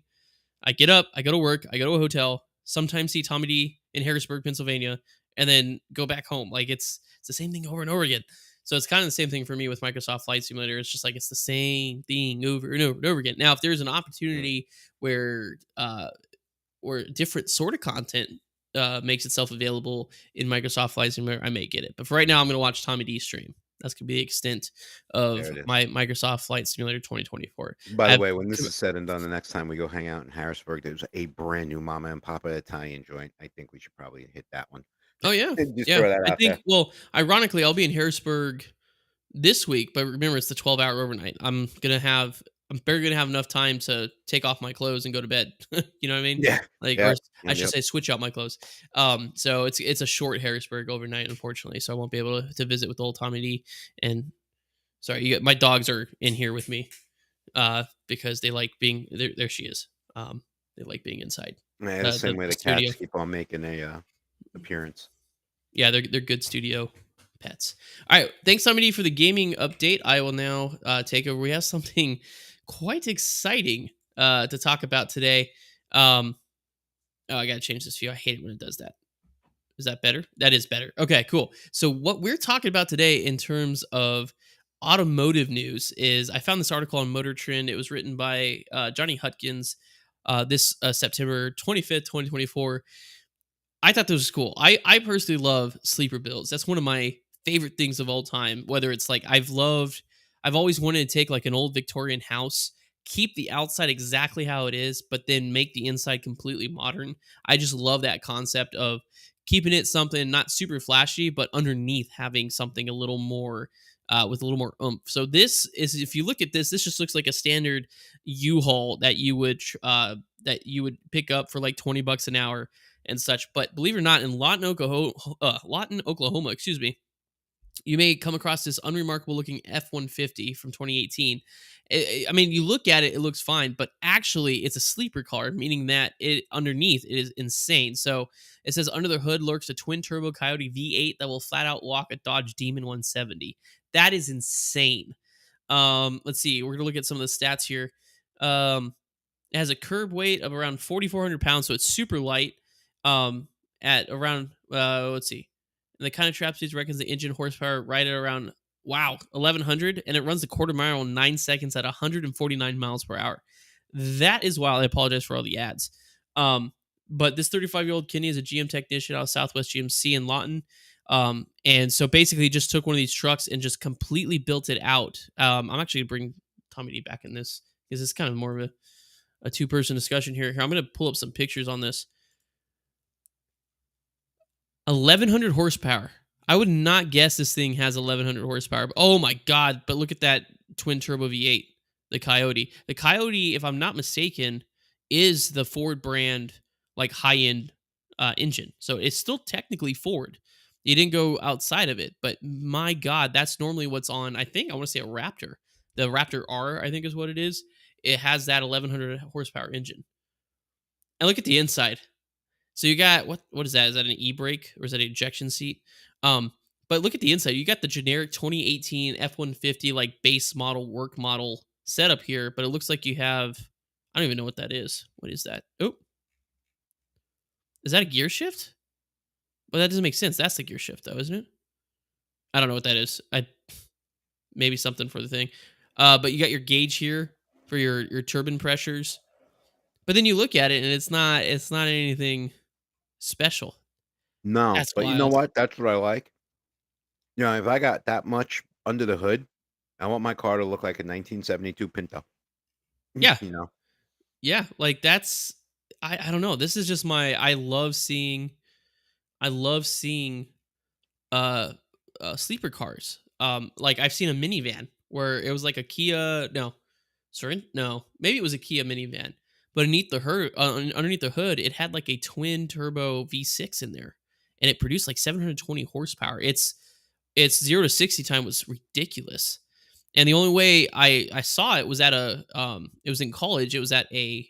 B: I get up, I go to work, I go to a hotel, sometimes see Tommy D in Harrisburg, Pennsylvania, and then go back home. Like it's the same thing over and over again. So it's kind of the same thing for me with Microsoft Flight Simulator. It's just like it's the same thing over and over and over again. Now, if there's an opportunity where or different sort of content makes itself available in Microsoft Flight Simulator, I may get it. But for right now, I'm going to watch Tommy D stream. That's going to be the extent
C: There
B: of
C: it is.
B: my Microsoft Flight Simulator 2024.
C: By
B: I
C: the
B: have
C: way, when this
B: two-
C: is said and done, the next time we go hang out in Harrisburg, there's a brand new Mama and Papa Italian joint. I think we should probably hit that one.
B: oh yeah,
C: Just
B: yeah.
C: throw that
B: I
C: out
B: think.
C: there.
B: Well, ironically, I'll be in Harrisburg this week, but remember, it's the 12-hour overnight. I'm barely gonna have enough time to take off my clothes and go to bed. You know what I mean?
C: Yeah.
B: Like,
C: Yeah.
B: or I should
C: Yep.
B: say, switch out my clothes. So it's a short Harrisburg overnight, unfortunately. So I won't be able to visit with old Tommy D. And sorry, my dogs are in here with me, because they like being there. There she is. They like being inside
C: Yeah, the same way
B: the
C: the
B: studio.
C: cats keep on making a appearance.
B: Yeah, they're good studio pets. All right, thanks Tommy D for the gaming update. I will now take over. We have something quite exciting to talk about today. Oh, I gotta change this view. I hate it when it does that. Is that better? That is better. Okay, cool. So what we're talking about today in terms of automotive news is I found this article on Motor Trend. It was written by Johnny Hutkins this September 25th, 2024. I thought this was cool. I personally love sleeper builds. That's one of my favorite things of all time. Whether it's like I've always wanted to take like an old Victorian house, keep the outside exactly how it is, but then make the inside completely modern. I just love that concept of keeping it something not super flashy, but underneath having something a little more with a little more oomph. So this is, if you look at this, this just looks like a standard U-Haul that you would pick up for like $20 an hour and such. But believe it or not, in Lawton, Oklahoma, excuse me, you may come across this unremarkable looking F-150 from 2018. I mean, you look at it, it looks fine, but actually it's a sleeper car, meaning that it underneath it is insane. So it says under the hood lurks a twin turbo Coyote V8 that will flat out walk a Dodge Demon 170. That is insane. Let's see. We're gonna look at some of the stats here. It has a curb weight of around 4,400 pounds, so it's super light. At around let's see, and the kind of trap speed reckons the engine horsepower right at around 1,100, and it runs the quarter mile in 9 seconds at 149 miles per hour. That is wild. I apologize for all the ads. But this 35-year-old Kenny is a GM technician out of Southwest GMC in Lawton. And so basically just took one of these trucks and just completely built it out. I'm actually gonna bring Tommy D back in this because it's kind of more of a two-person discussion here. I'm going to pull up some pictures on this. 1,100 horsepower. I would not guess this thing has 1,100 horsepower. Oh my God. But look at that twin turbo V8, the Coyote. The Coyote, if I'm not mistaken, is the Ford brand, like high-end engine. So it's still technically Ford. You didn't go outside of it. But my God, that's normally what's on, I think, I want to say a Raptor. The Raptor R, I think is what it is. It has that 1,100 horsepower engine. And look at the inside. So you got what is that? Is that an e-brake or is that an ejection seat? But look at the inside. You got the generic 2018 F-150 like base model work model setup here, but it looks like you have, I don't even know what that is. What is that? Oh, is that a gear shift? Well, that doesn't make sense. That's the gear shift though, isn't it? I don't know what that is. Maybe something for the thing. But you got your gauge here for your turbine pressures. But then you look at it and it's not anything special.
C: No,
B: That's
C: but you know
B: wild.
C: what? That's what I like. You know, if I got that much under the hood, I want my car to look like a 1972 Pinto.
B: Yeah.
C: You know?
B: Yeah. Like that's I don't know. This is just I love seeing sleeper cars. Like I've seen a minivan where it was like a Kia, no, sorry, no, maybe it was a Kia minivan, but underneath the hood, it had like a twin turbo V6 in there, and it produced like 720 horsepower. Its 0 to 60 time was ridiculous. And the only way I saw it was at it was in college. It was at a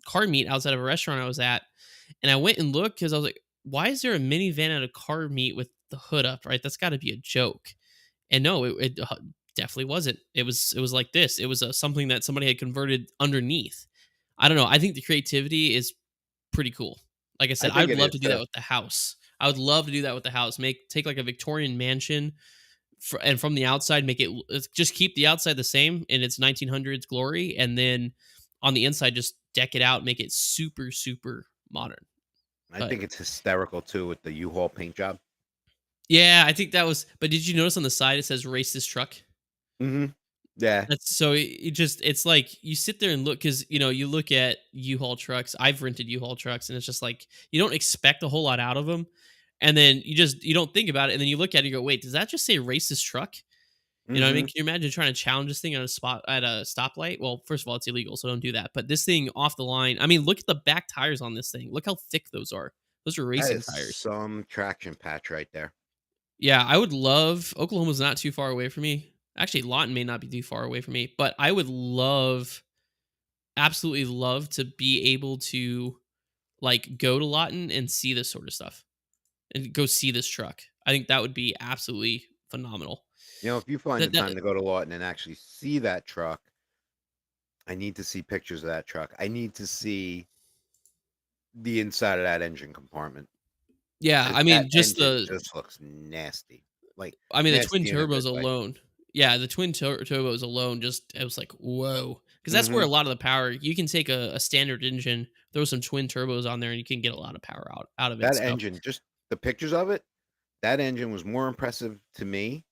B: car meet outside of a restaurant I was at, and I went and looked because I was like, why is there a minivan at a car meet with the hood up? Right, that's got to be a joke. And no, it definitely wasn't. It was like this. It was something that somebody had converted underneath. I don't know. I think the creativity is pretty cool. Like I
C: I
B: said, I
C: think
B: would
C: it
B: love
C: is
B: to do that
C: too.
B: with the house. I would love to do that with the house. Take like a Victorian mansion, and from the outside make it just keep the outside the same in its 1900s glory, and then on the inside just deck it out, make it super super modern.
C: I
B: But
C: think it's hysterical too with the U-Haul paint job.
B: yeah, I think that was. But did you notice on the side it says "Race this truck"?
C: Mhm. Yeah.
B: That's so it's like you sit there and look because you look at U-Haul trucks. I've rented U-Haul trucks, and it's just like you don't expect a whole lot out of them, and then you don't think about it, and then you look at it and you go, wait, does that just say "racist truck"? You know what I mean?
C: Mhm.
B: Can you imagine trying to challenge this thing at a stoplight? Well, first of all, it's illegal, so don't do that. But this thing off the line, I mean, look at the back tires on this thing. Look how thick those are. Those are
C: That
B: racing
C: is
B: tires.
C: some traction patch right there.
B: Yeah, I would love Oklahoma's not too far away from me. Actually, Lawton may not be too far away from me, but I would absolutely love to be able to like go to Lawton and see this sort of stuff and go see this truck. I think that would be absolutely phenomenal.
C: If you find the
B: That
C: time to go to Lawton and actually see that truck, I need to see pictures of that truck. I need to see the inside of that engine compartment
B: yeah,
C: because
B: I
C: that
B: mean
C: engine just looks nasty, like,
B: the twin
C: nasty in a good
B: turbos
C: way.
B: alone. Yeah, the turbos alone just it was like, "Whoa." Because that's where a
C: Mhm.
B: lot of the power you can take a standard engine, throw some twin turbos on there, and you can get a lot of power out of it,
C: That
B: so
C: engine, just the pictures of it, that engine was more impressive to me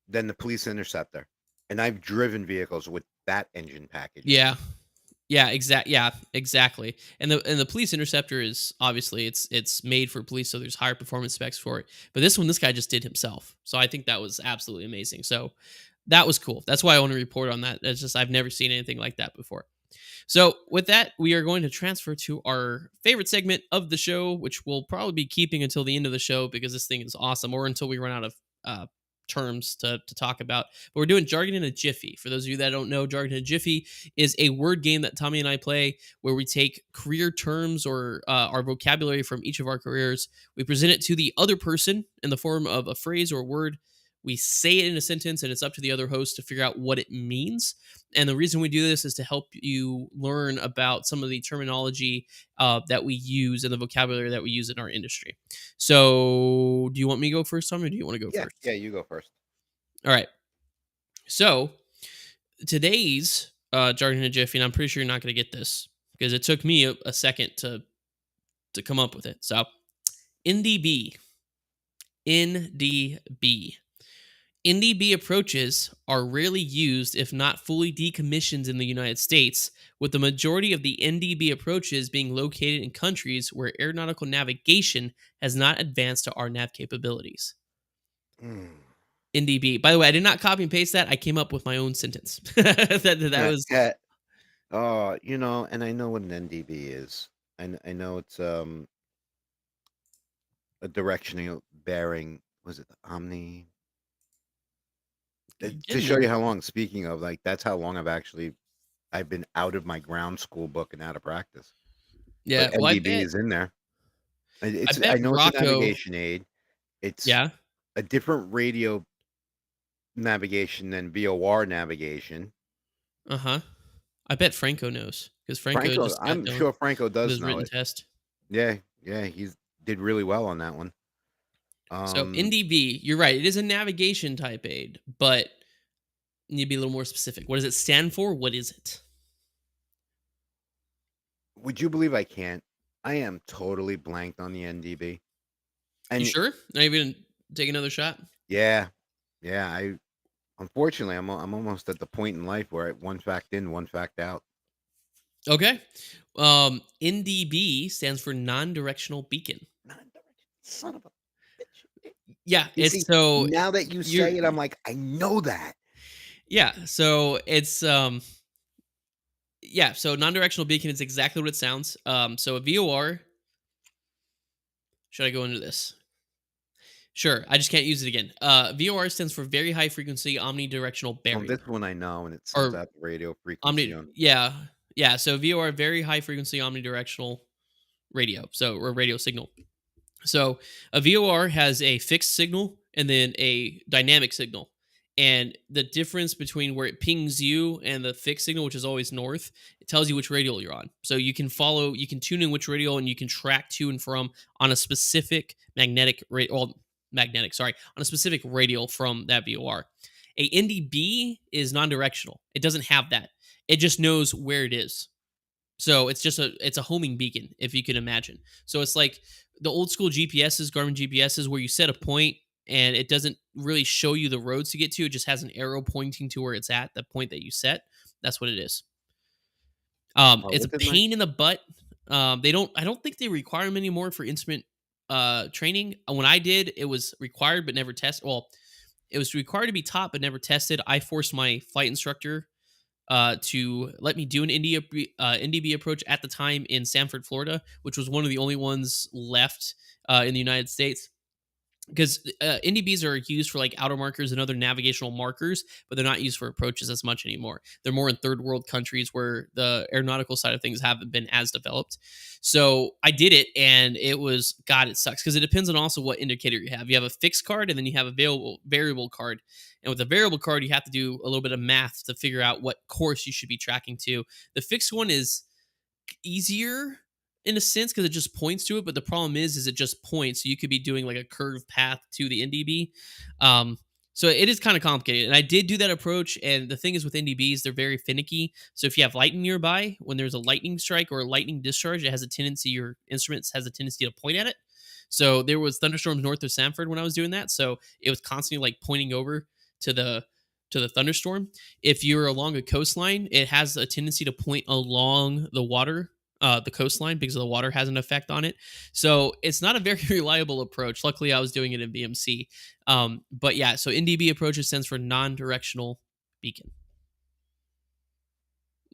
C: than the Police Interceptor, and I've driven vehicles with that engine package.
B: yeah. Yeah, exactly. And the police interceptor is obviously it's made for police, so there's higher performance specs for it. But this guy just did himself. So I think that was absolutely amazing. So that was cool. That's why I want to report on that. That's just I've never seen anything like that before. So with that, we are going to transfer to our favorite segment of the show, which we'll probably be keeping until the end of the show because this thing is awesome, or until we run out of terms to talk about. But we're doing Jargon in a Jiffy. For those of you that don't know, Jargon in a Jiffy is a word game that Tommy and I play where we take career terms or our vocabulary from each of our careers. We present it to the other person in the form of a phrase or a word. We say it in a sentence, and it's up to the other host to figure out what it means. And the reason we do this is to help you learn about some of the terminology that we use and the vocabulary that we use in our industry. So, do you want me to go first, Tom, or do you want to go
C: Yeah,
B: first?
C: yeah, you go first.
B: All right. So, today's jargon in a jiffy, and I'm pretty sure you're not going to get this because it took me a second to come up with it. So, NDB, NDB. NDB approaches are rarely used, if not fully decommissioned, in the United States, with the majority of the NDB approaches being located in countries where aeronautical navigation has not advanced to RNAV capabilities.
C: Mm.
B: NDB. By the way, I did not copy and paste that. I came up with my own sentence. That
C: Yeah,
B: was
C: yeah. Oh, and I know what an NDB is. I know it's a directional bearing. Was it the Omni? To
B: getting
C: show
B: there.
C: you how long. Speaking of, like, that's how long I've been out of my ground school book and out of practice.
B: Yeah.
C: But
B: Well,
C: NDB is in there.
B: I
C: I
B: bet
C: know it's a
B: Rocco.
C: navigation aid. It's
B: Yeah.
C: a different radio navigation than VOR navigation.
B: Uh huh. I bet Franco knows because Franco
C: Franco,
B: just got
C: I'm
B: done
C: sure Franco
B: with
C: does
B: his
C: know
B: written
C: it.
B: test.
C: Yeah, yeah, he's did really well on that one.
B: So
C: Um,
B: NDB, you're right. It is a navigation type aid, but you need to be a little more specific. What does it stand for? What is it?
C: would you believe I can't? I am totally blanked on the NDB.
B: You
C: And
B: sure? Not even take another shot?
C: yeah, yeah, I unfortunately I'm almost at the point in life where one fact in, one fact out.
B: Okay. NDB stands for non-directional beacon.
C: Non-direction, son of a bitch.
B: Yeah,
C: You
B: it's
C: see,
B: so
C: now that you
B: you're
C: say it, I'm like, I know that.
B: yeah, so it's yeah, so non-directional beacon is exactly what it sounds. So a VOR, should I go into this? Sure, I just can't use it again. VOR stands for Very High Frequency Omnidirectional
C: This
B: Barrier,
C: one I know, and it sends
B: or
C: out the radio frequency
B: omni.
C: on.
B: Yeah, yeah. So VOR, Very High Frequency Omnidirectional Radio. So or radio signal. So a VOR has a fixed signal and then a dynamic signal. And the difference between where it pings you and the fixed signal, which is always north, it tells you which radial you're on. So you can you can tune in which radial and you can track to and from on a specific magnetic, on a specific radial from that VOR. A NDB is non-directional. It doesn't have that. It just knows where it is. So it's a homing beacon, if you can imagine. So it's like the old school GPSs, Garmin GPSs, where you set a point and it doesn't really show you the roads to get to. It just has an arrow pointing to where it's at, the point that you set. That's what it is. It's a
C: What did my
B: pain in the butt. I don't think they require them anymore for instrument training. When I did, it was required but never tested. Well, it was required to be taught but never tested. I forced my flight instructor to let me do an NDB approach at the time in Sanford, Florida, which was one of the only ones left in the United States. Because NDBs are used for like outer markers and other navigational markers, but they're not used for approaches as much anymore. They're more in third world countries where the aeronautical side of things haven't been as developed. So I did it, and it was God. It sucks because it depends on also what indicator you have. You have a fixed card, and then you have a variable card. And with a variable card, you have to do a little bit of math to figure out what course you should be tracking to. The fixed one is easier in a sense because it just points to it, but the problem is it just points. So you could be doing like a curved path to the NDB. So it is kind of complicated. And I did do that approach. And the thing is with NDBs, they're very finicky. So if you have lightning nearby, when there's a lightning strike or a lightning discharge, your instrument has a tendency to point at it. So there was thunderstorms north of Sanford when I was doing that. So it was constantly like pointing over to the thunderstorm. If you're along a coastline, it has a tendency to point along the water, the coastline, because the water has an effect on it. So it's not a very reliable approach. Luckily, I was doing it in BMC. But yeah, so NDB approaches stands for non-directional beacon.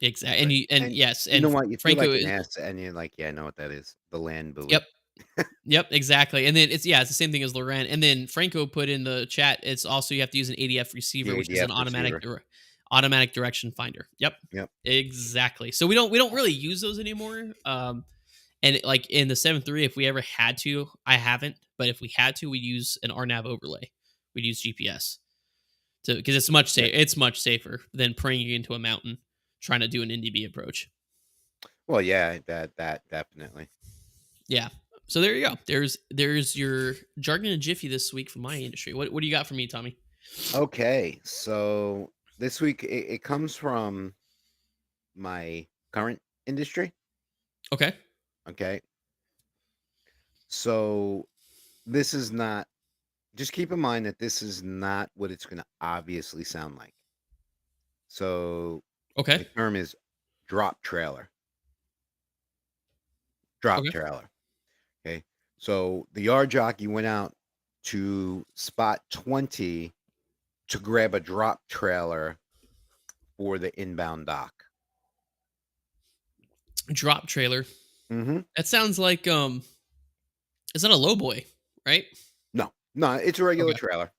B: Exactly, and
C: Right.
B: and yes,
C: You know
B: and
C: what? You feel
B: Franco
C: like an
B: is.
C: ass, and you're like, yeah, I know what that is. The land buoy.
B: Yep. Yep, exactly. And then it's the same thing as Loren. And then Franco put in the chat, it's also you have to use an ADF receiver,
C: The
B: which is an
C: ADF receiver.
B: automatic direction finder. Yep.
C: Yep.
B: Exactly. So we don't really use those anymore. And like in the 7.3, if we ever had to, I haven't, but if we had to, we'd use an RNAV overlay. We'd use GPS to because
C: Yeah.
B: it's much safer than praying into a mountain trying to do an NDB approach.
C: Well, yeah, that definitely.
B: Yeah. So there you go. There's your jargon and jiffy this week from my industry. What do you got for me, Tommy?
C: Okay, so this week it comes from my current industry.
B: Okay.
C: Okay, so this is not. Just keep in mind that this is not what it's going to obviously sound like. So
B: Okay.
C: the term is drop trailer. Drop
B: Okay.
C: trailer. Okay. So the yard jockey went out to spot 20 to grab a drop trailer for the inbound dock.
B: Drop trailer.
C: Mm-hmm.
B: That sounds like is that a low boy, right?
C: No, it's a regular
B: Okay.
C: trailer.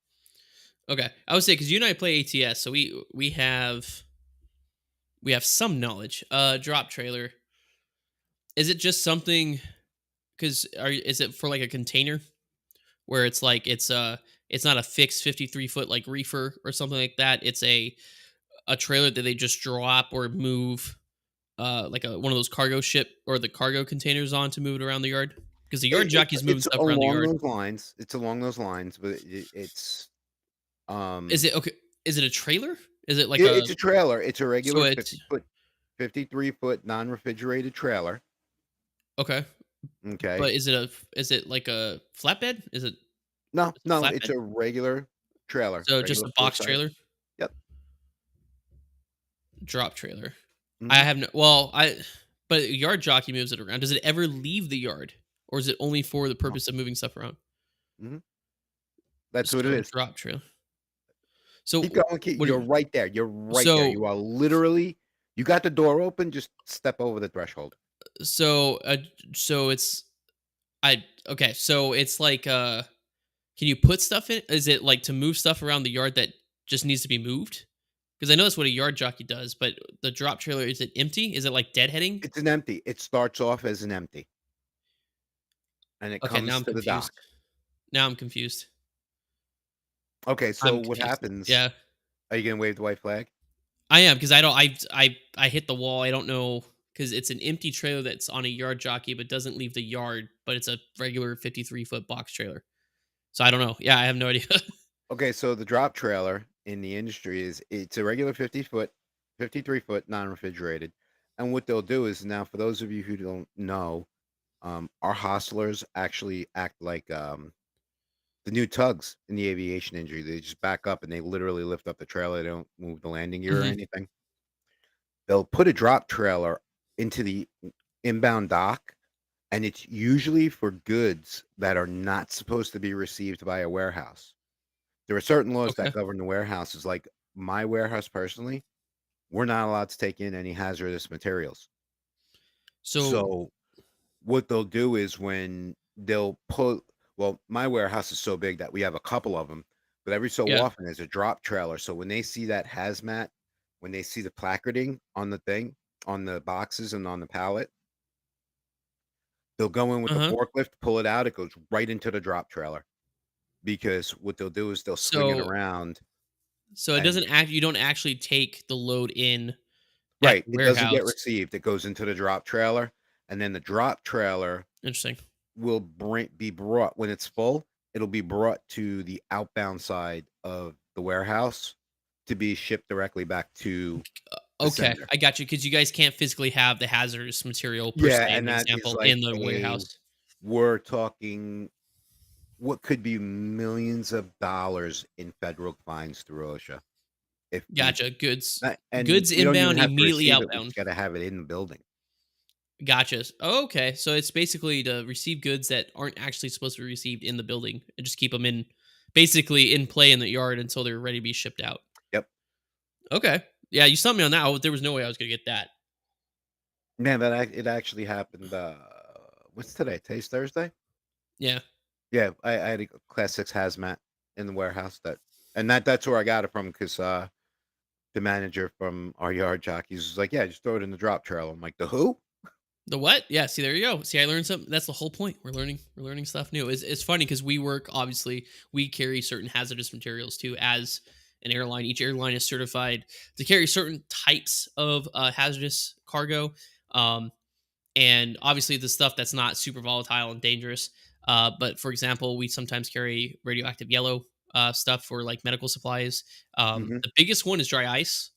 B: Okay. I would say because you and I play ATS, so we have some knowledge. Drop trailer. Is it just something is it for like a container where it's like it's not a fixed 53-foot like reefer or something like that. It's a trailer that they just drop or move like one of those cargo ship or the cargo containers on to move it around the yard because the yard jockey's moving
C: It's
B: stuff around the
C: along
B: yard.
C: those lines. It's along those lines, but it's
B: Is it okay? Is it a trailer? Is it like
C: it's a trailer. It's a
B: so
C: regular
B: it's
C: 53-foot non-refrigerated trailer.
B: okay?
C: Okay.
B: But is it like a flatbed? Is it
C: No,
B: a
C: it's
B: flatbed?
C: a regular trailer.
B: So just
C: Regular
B: a
C: full
B: box
C: size.
B: trailer,
C: Yep.
B: drop trailer. I
C: Mhm.
B: have no. But a yard jockey moves it around. Does it ever leave the yard, or is it only for the
C: No.
B: purpose of moving stuff around?
C: Mhm. That's what it
B: So
C: is.
B: drop trailer. So
C: Keep going.
B: what?
C: You're right there. You're right there.
B: So
C: You are literally. You got the door open. Just step over the threshold.
B: so uh, so it's okay. So it's like Can you put stuff in? Is it like to move stuff around the yard that just needs to be moved? Because I know that's what a yard jockey does, but the drop trailer, is it empty? Is it like deadheading?
C: It's an empty. It starts off as an empty, and it
B: Okay, now
C: comes
B: I'm
C: to the dock.
B: confused. Now I'm confused.
C: Okay, so
B: I'm
C: what
B: confused.
C: happens?
B: Yeah,
C: Are you gonna wave the white flag?
B: I am because I don't. I hit the wall. I don't know because it's an empty trailer that's on a yard jockey, but doesn't leave the yard. But it's a regular 53-foot box trailer. So I don't know. Yeah, I have no idea.
C: Okay, so the drop trailer in the industry is it's a regular 50-foot, 53-foot non-refrigerated. And what they'll do is now for those of you who don't know, our hostlers actually act like the new tugs in the aviation industry. They just back up and they literally lift up the trailer. They don't move the landing gear or
B: Hmm.
C: anything. They'll put a drop trailer into the inbound dock, and it's usually for goods that are not supposed to be received by a warehouse. There are certain laws that
B: Okay.
C: govern the warehouses, like my warehouse personally, we're not allowed to take in any hazardous materials.
B: So
C: So what they'll do is when they'll put well, my warehouse is so big that we have a couple of them, but every so
B: yeah.
C: often there's a drop trailer. So when they see that hazmat, when they see the placarding on the thing, on the boxes and on the pallet, they'll go in with
B: Uh
C: the
B: huh.
C: forklift, pull it out, it goes right into the drop trailer because what they'll do is they'll swing it
B: So
C: around
B: it
C: and
B: doesn't act. You don't actually take the load in at
C: right,
B: the
C: it doesn't get
B: warehouse.
C: received, it goes into the drop trailer, and then the drop trailer
B: Interesting.
C: will be brought when it's full, it'll be brought to the outbound side of the warehouse to be shipped directly back to the
B: Okay,
C: sender.
B: I got you because you guys can't physically have the hazardous material per
C: Yeah,
B: se,
C: and
B: an
C: that is
B: example,
C: like
B: in the
C: a
B: warehouse.
C: we're talking what could be millions of dollars in federal fines through OSHA if we
B: Gotcha.
C: and
B: Goods
C: we don't even
B: inbound,
C: have to
B: immediately
C: receive it, we
B: outbound.
C: just gotta have it in the building.
B: Gotcha. Oh, okay, so it's basically to receive goods that aren't actually supposed to be received in the building and just keep them in, basically in play in the yard until they're ready to be shipped out.
C: Yep.
B: Okay. Yeah, you stumped me on that. There was no way I was gonna get that.
C: Man, it actually happened, what's today? Today's Thursday?
B: Yeah.
C: Yeah, I had a class 6 hazmat in the warehouse that's where I got it from 'cause, the manager from our yard jockeys was like, "Yeah, just throw it in the drop trailer." I'm like, "The who?"
B: The what? Yeah, see, there you go. See, I learned something. That's the whole point. We're learning stuff new. It's funny because we work, obviously, we carry certain hazardous materials too as an airline. Each airline is certified to carry certain types of hazardous cargo. Um, and obviously the stuff that's not super volatile and dangerous. But for example, we sometimes carry radioactive yellow stuff for like medical supplies.
C: Mhm.
B: The biggest one is dry ice.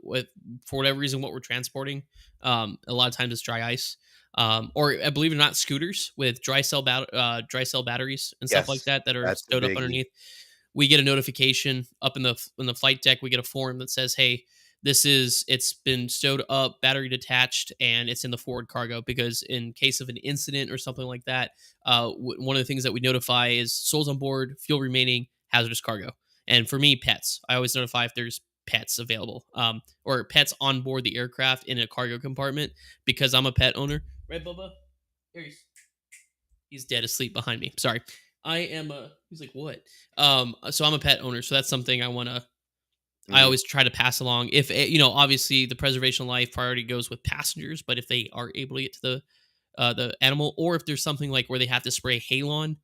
B: With For whatever reason, what we're transporting, a lot of times it's dry ice. Or believe it or not, scooters with dry cell batteries and stuff like
C: Yes,
B: that that are
C: that's a
B: stowed up
C: biggie.
B: underneath. We get a notification up in the flight deck. We get a form that says, "Hey, it's been stowed up, battery detached, and it's in the forward cargo." Because in case of an incident or something like that, one of the things that we notify is souls on board, fuel remaining, hazardous cargo. And for me, pets. I always notify if there's pets available, or pets on board the aircraft in a cargo compartment, because I'm a pet owner. Right, Bubba? Here he's dead asleep behind me. Sorry. I am a. He's like, what? So I'm a pet owner, so that's something I
C: Mhm.
B: always try to pass along. If obviously the preservation of life priority goes with passengers, but if they are able to get to the animal, or if there's something like where they have to spray halon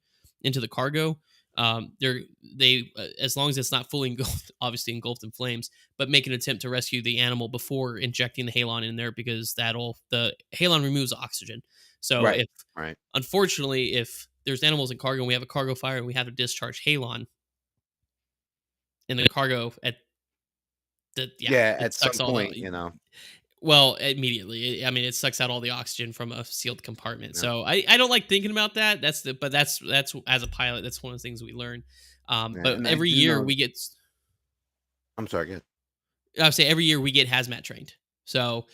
B: into the cargo, they as long as it's not fully engulfed, obviously engulfed in flames, but make an attempt to rescue the animal before injecting the halon in there, because the halon removes oxygen. So
C: Right,
B: if
C: right.
B: unfortunately, if there's animals in cargo and we have a cargo fire and we have to discharge halon in the cargo at yeah,
C: Yeah,
B: it
C: at
B: sucks
C: some
B: all the
C: point,
B: well, immediately. I mean, it sucks out all the oxygen from a sealed compartment.
C: you know,
B: So I don't like thinking about that. That's as a pilot, that's one of the things we learn.
C: yeah,
B: But
C: and I
B: every
C: do
B: year
C: know
B: we get
C: I'm sorry, go ahead.
B: I would say every year we get hazmat trained. So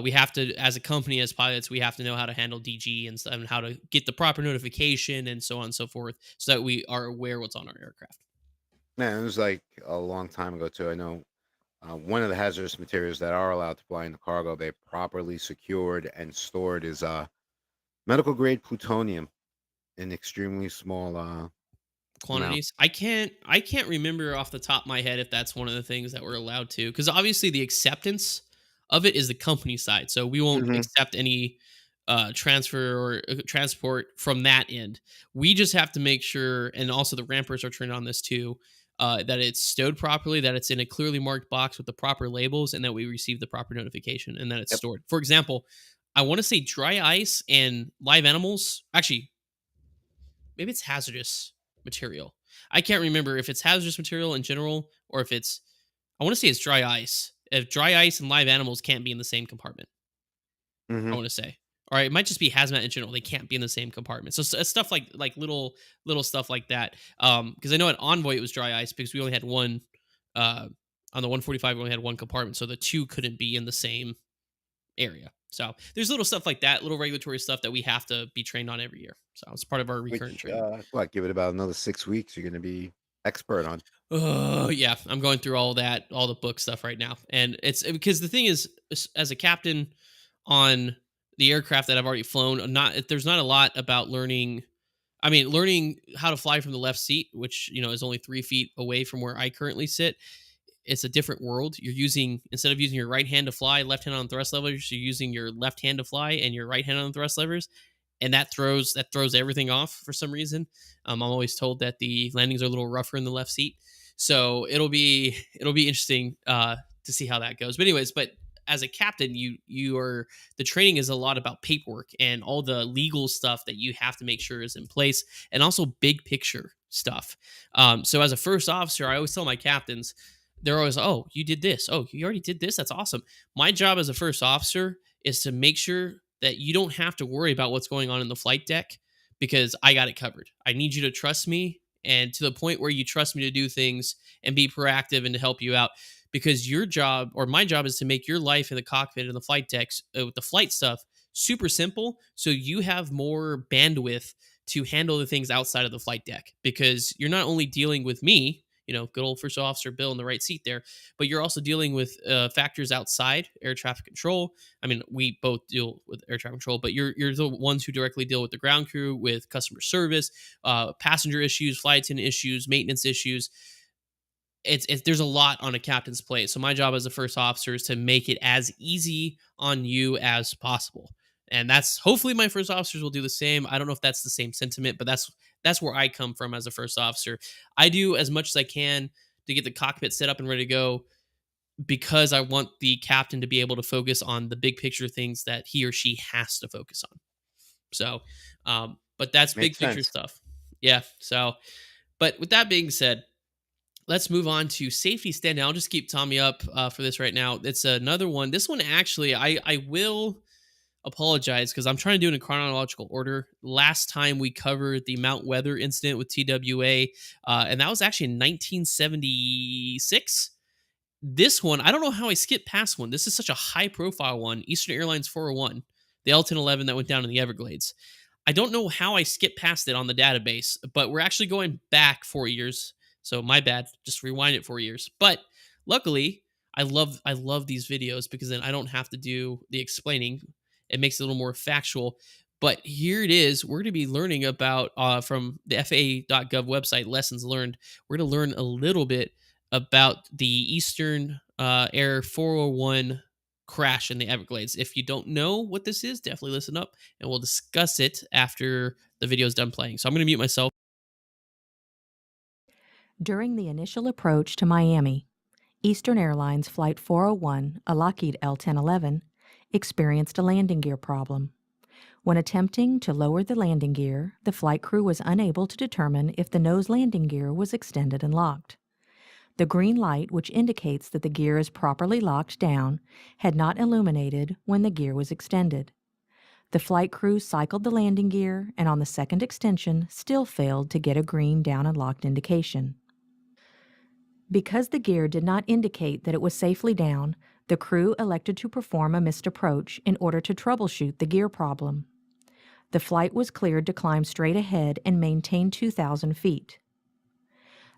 B: we have to, as a company, as pilots, we have to know how to handle DG and stuff, and how to get the proper notification and so on and so forth, so that we are aware what's on our aircraft.
C: Man, it was, like, a long time ago too. I know, one of the hazardous materials that are allowed to fly in the cargo, they properly secured and stored is, medical grade plutonium in extremely small, amount.
B: quantities. I can't remember off the top of my head if that's one of the things that we're allowed to, because obviously the acceptance of it is the company side. So we won't
C: Mhm.
B: accept any transfer or transport from that end. We just have to make sure, and also the rampers are trained on this too, that it's stowed properly, that it's in a clearly marked box with the proper labels, and that we receive the proper notification and that it's
C: Yep.
B: stored. For example, I want to say dry ice and live animals. Actually, maybe it's hazardous material. I can't remember if it's hazardous material in general or if it's. I want to say it's dry ice. If dry ice and live animals can't be in the same compartment, I
C: Mhm.
B: want to say. Or it might just be hazmat in general. They can't be in the same compartment. So stuff like little stuff like that. Because I know at Envoy it was dry ice because we only had one. Uh, on the 145 we only had one compartment, so the two couldn't be in the same area. So there's little stuff like that, little regulatory stuff that we have to be trained on every year. So it's part of our recurrent
C: Which,
B: training.
C: what, give it about another 6 weeks, you're gonna be expert on.
B: Oh yeah, I'm going through all that, all the book stuff right now, and it's because the thing is, as a captain on the aircraft that I've already flown, not there's not a lot about learning. I mean, learning how to fly from the left seat, which is only 3 feet away from where I currently sit. It's a different world. You're using, instead of using your right hand to fly, left hand on thrust levers, you're using your left hand to fly and your right hand on thrust levers, and that throws everything off for some reason. I'm always told that the landings are a little rougher in the left seat, so it'll be interesting to see how that goes. But anyways, as a captain, you are the training is a lot about paperwork and all the legal stuff that you have to make sure is in place, and also big picture stuff. So as a first officer, I always tell my captains, they're always, oh, you did this. Oh, you already did this. That's awesome. My job as a first officer is to make sure that you don't have to worry about what's going on in the flight deck because I got it covered. I need you to trust me, and to the point where you trust me to do things and be proactive and to help you out, because your job or my job is to make your life in the cockpit and the flight decks with the flight stuff super simple so you have more bandwidth to handle the things outside of the flight deck, because you're not only dealing with me, good old first officer Bill in the right seat there, but you're also dealing with factors outside air traffic control. I mean, we both deal with air traffic control, but you're the ones who directly deal with the ground crew, with customer service, passenger issues, flight attendant issues, maintenance issues. It's there's a lot on a captain's plate. So my job as a first officer is to make it as easy on you as possible. And that's, hopefully my first officers will do the same. I don't know if that's the same sentiment, but that's where I come from as a first officer. I do as much as I can to get the cockpit set up and ready to go, because I want the captain to be able to focus on the big picture things that he or she has to focus on. So, but that's big
C: Makes
B: picture
C: sense.
B: stuff. Yeah. So, but with that being said, let's move on to safety standing. I'll just keep Tommy up for this right now. It's another one. This one actually, I will apologize because I'm trying to do it in chronological order. Last time we covered the Mount Weather incident with TWA, and that was actually in 1976. This one, I don't know how I skipped past one. This is such a high profile one. Eastern Airlines 401, the L-1011 that went down in the Everglades. I don't know how I skipped past it on the database, but we're actually going back 4 years. So my bad. Just rewind it 4 years. But luckily, I love these videos because then I don't have to do the explaining. It makes it a little more factual. But here it is. We're going to be learning about from the FAA.gov website, lessons learned. We're going to learn a little bit about the Eastern Air 401 crash in the Everglades. If you don't know what this is, definitely listen up and we'll discuss it after the video is done playing. So I'm going to mute myself.
D: During the initial approach to Miami, Eastern Airlines Flight 401, a Lockheed L-1011, experienced a landing gear problem. When attempting to lower the landing gear, the flight crew was unable to determine if the nose landing gear was extended and locked. The green light, which indicates that the gear is properly locked down, had not illuminated when the gear was extended. The flight crew cycled the landing gear and on the second extension still failed to get a green down and locked indication. Because the gear did not indicate that it was safely down, the crew elected to perform a missed approach in order to troubleshoot the gear problem. The flight was cleared to climb straight ahead and maintain 2,000 feet.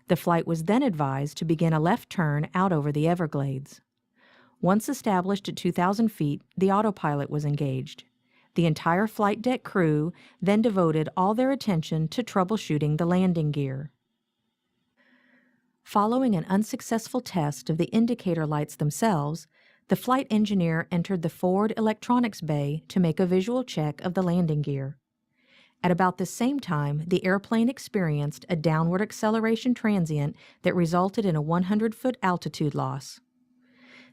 D: The flight was then advised to begin a left turn out over the Everglades. Once established at 2,000 feet, the autopilot was engaged. The entire flight deck crew then devoted all their attention to troubleshooting the landing gear. Following an unsuccessful test of the indicator lights themselves, the flight engineer entered the forward electronics bay to make a visual check of the landing gear. At about the same time, the airplane experienced a downward acceleration transient that resulted in a 100-foot altitude loss.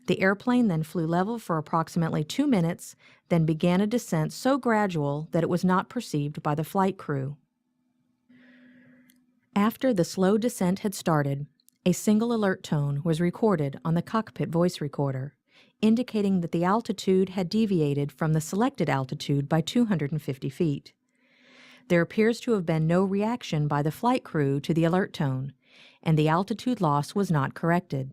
D: The airplane then flew level for approximately 2 minutes, then began a descent so gradual that it was not perceived by the flight crew. After the slow descent had started, a single alert tone was recorded on the cockpit voice recorder, indicating that the altitude had deviated from the selected altitude by 250 feet. There appears to have been no reaction by the flight crew to the alert tone, and the altitude loss was not corrected.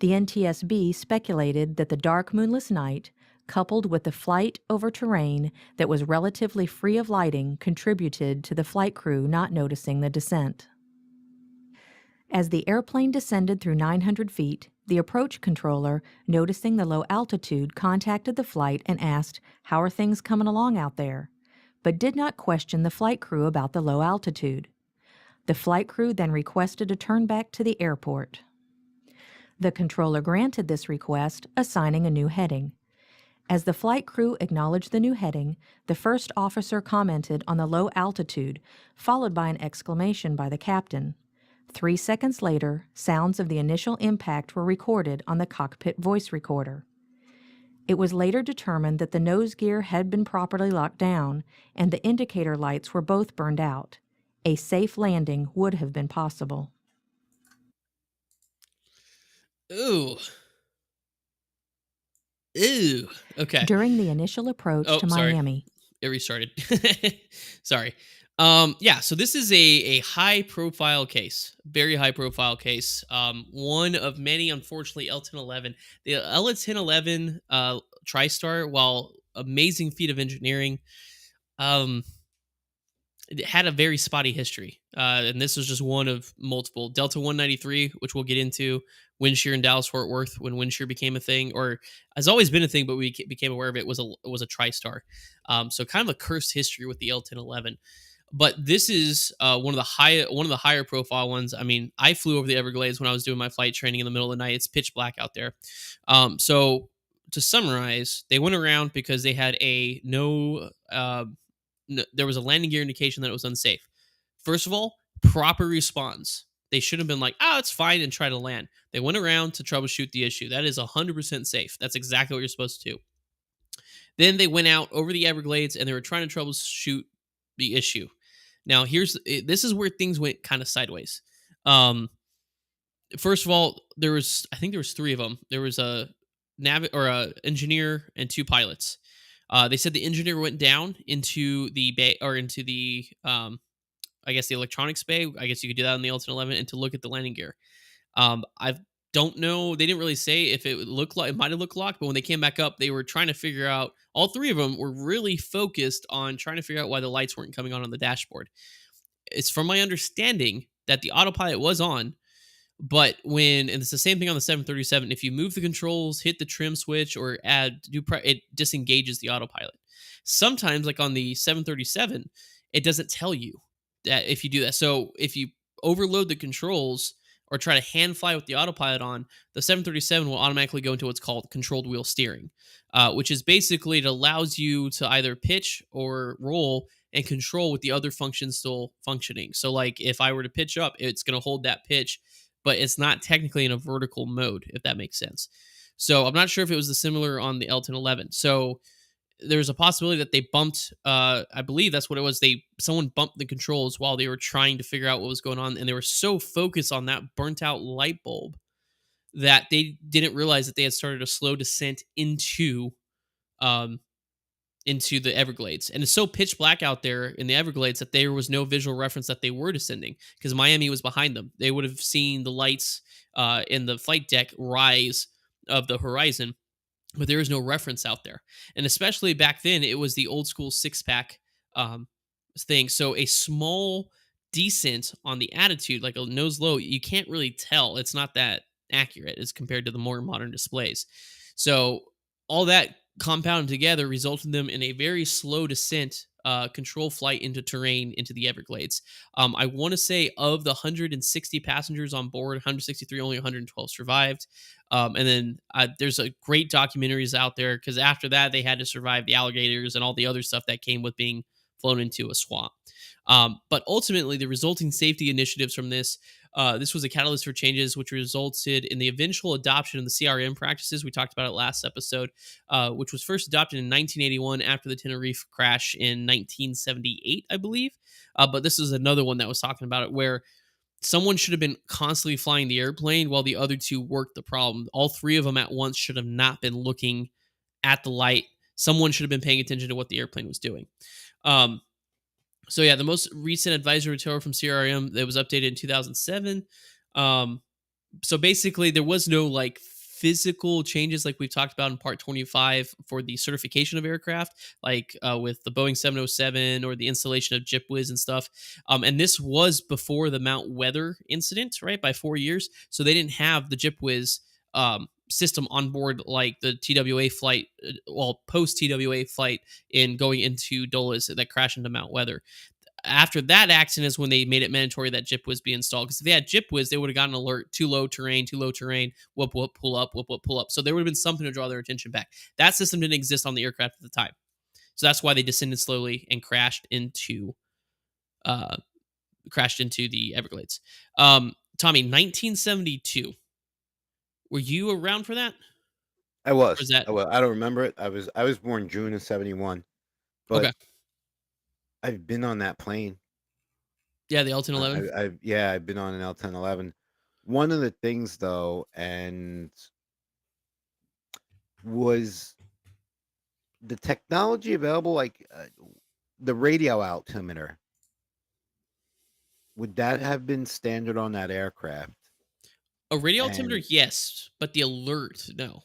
D: The NTSB speculated that the dark moonless night, coupled with the flight over terrain that was relatively free of lighting, contributed to the flight crew not noticing the descent. As the airplane descended through 900 feet, the approach controller, noticing the low altitude, contacted the flight and asked, "How are things coming along out there?" but did not question the flight crew about the low altitude. The flight crew then requested a turn back to the airport. The controller granted this request, assigning a new heading. As the flight crew acknowledged the new heading, the first officer commented on the low altitude, followed by an exclamation by the captain. 3 seconds later, sounds of the initial impact were recorded on the cockpit voice recorder. It was later determined that the nose gear had been properly locked down, and the indicator lights were both burned out. A safe landing would have been possible.
B: Ooh. Ew. Okay.
D: During the initial approach to
B: sorry.
D: Miami,
B: It restarted. Sorry. Yeah, so this is a high profile case, very high profile case. One of many, unfortunately, L1011. The L1011 TriStar, while amazing feat of engineering, it had a very spotty history. And this was just one of multiple. Delta 193, which we'll get into, wind shear in Dallas Fort Worth, when wind shear became a thing, or has always been a thing, but we became aware of it, was a TriStar. So kind of a cursed history with the L1011. But this is one of the higher profile ones. I mean, I flew over the Everglades when I was doing my flight training in the middle of the night. It's pitch black out there. So to summarize, they went around because they had there was a landing gear indication that it was unsafe. First of all, proper response. They should have been like, "Oh, it's fine," and try to land. They went around to troubleshoot the issue. That is 100% safe. That's exactly what you're supposed to do. Then they went out over the Everglades and they were trying to troubleshoot the issue. Now, this is where things went kind of sideways. First of all, I think there was 3 of them. There was a engineer and 2 pilots. They said the engineer went down into the bay, or into the I guess the electronics bay. I guess you could do that on the L1011, and to look at the landing gear. I don't know. They didn't really say if it might have looked locked, but when they came back up, they were trying to figure out. All 3 of them were really focused on trying to figure out why the lights weren't coming on the dashboard. It's from my understanding that the autopilot was on, but and it's the same thing on the 737. If you move the controls, hit the trim switch, or it disengages the autopilot. Sometimes, like on the 737, it doesn't tell you that if you do that. So if you overload the controls or try to hand fly with the autopilot on, the 737 will automatically go into what's called controlled wheel steering, which is basically it allows you to either pitch or roll and control with the other functions still functioning. So like if I were to pitch up, it's going to hold that pitch, but it's not technically in a vertical mode, if that makes sense. So I'm not sure if it was the similar on the L1011. So there's a possibility that they bumped, I believe that's what it was. Someone bumped the controls while they were trying to figure out what was going on. And they were so focused on that burnt out light bulb that they didn't realize that they had started a slow descent into the Everglades. And it's so pitch black out there in the Everglades that there was no visual reference that they were descending, because Miami was behind them. They would have seen the lights in the flight deck rise of the horizon, but there is no reference out there. And especially back then, it was the old school 6-pack thing. So a small descent on the attitude, like a nose low, you can't really tell. It's not that accurate as compared to the more modern displays. So all that compounded together resulted them in a very slow descent control flight into terrain into the Everglades. I want to say of the 160 passengers on board, 163, only 112 survived. And then there's a great documentaries out there because after that they had to survive the alligators and all the other stuff that came with being flown into a swamp. But ultimately, the resulting safety initiatives from this was a catalyst for changes, which resulted in the eventual adoption of the CRM practices. We talked about it last episode, which was first adopted in 1981 after the Tenerife crash in 1978, I believe. But this is another one that was talking about it where someone should have been constantly flying the airplane while the other two worked the problem. All three of them at once should have not been looking at the light. Someone should have been paying attention to what the airplane was doing. Um, so yeah, the most recent advisory material from CRM that was updated in 2007. Um, so basically there was no like physical changes like we've talked about in part 25 for the certification of aircraft, like with the Boeing 707 or the installation of JipWiz and stuff. And this was before the Mount Weather incident, right? By 4 years. So they didn't have the JipWiz system on board like the TWA flight, post TWA flight in going into Dulles that crashed into Mount Weather. After that accident is when they made it mandatory that JipWiz be installed. Because if they had JipWiz, they would have gotten an alert: too low terrain, whoop whoop, pull up, whoop whoop, pull up. So there would have been something to draw their attention back. That system didn't exist on the aircraft at the time, so that's why they descended slowly and crashed into the Everglades. Tommy, 1972. Were you around for that?
C: I
B: Or
C: was.
B: is that
C: I don't remember it. I was born June of 71, but
B: okay?
C: I've been on that plane.
B: Yeah, the L-1011.
C: I've been on an L-1011. One of the things though, and was the technology available, like the radio altimeter, would that have been standard on that aircraft?
B: A radio altimeter,
C: And
B: yes, but the alert, no.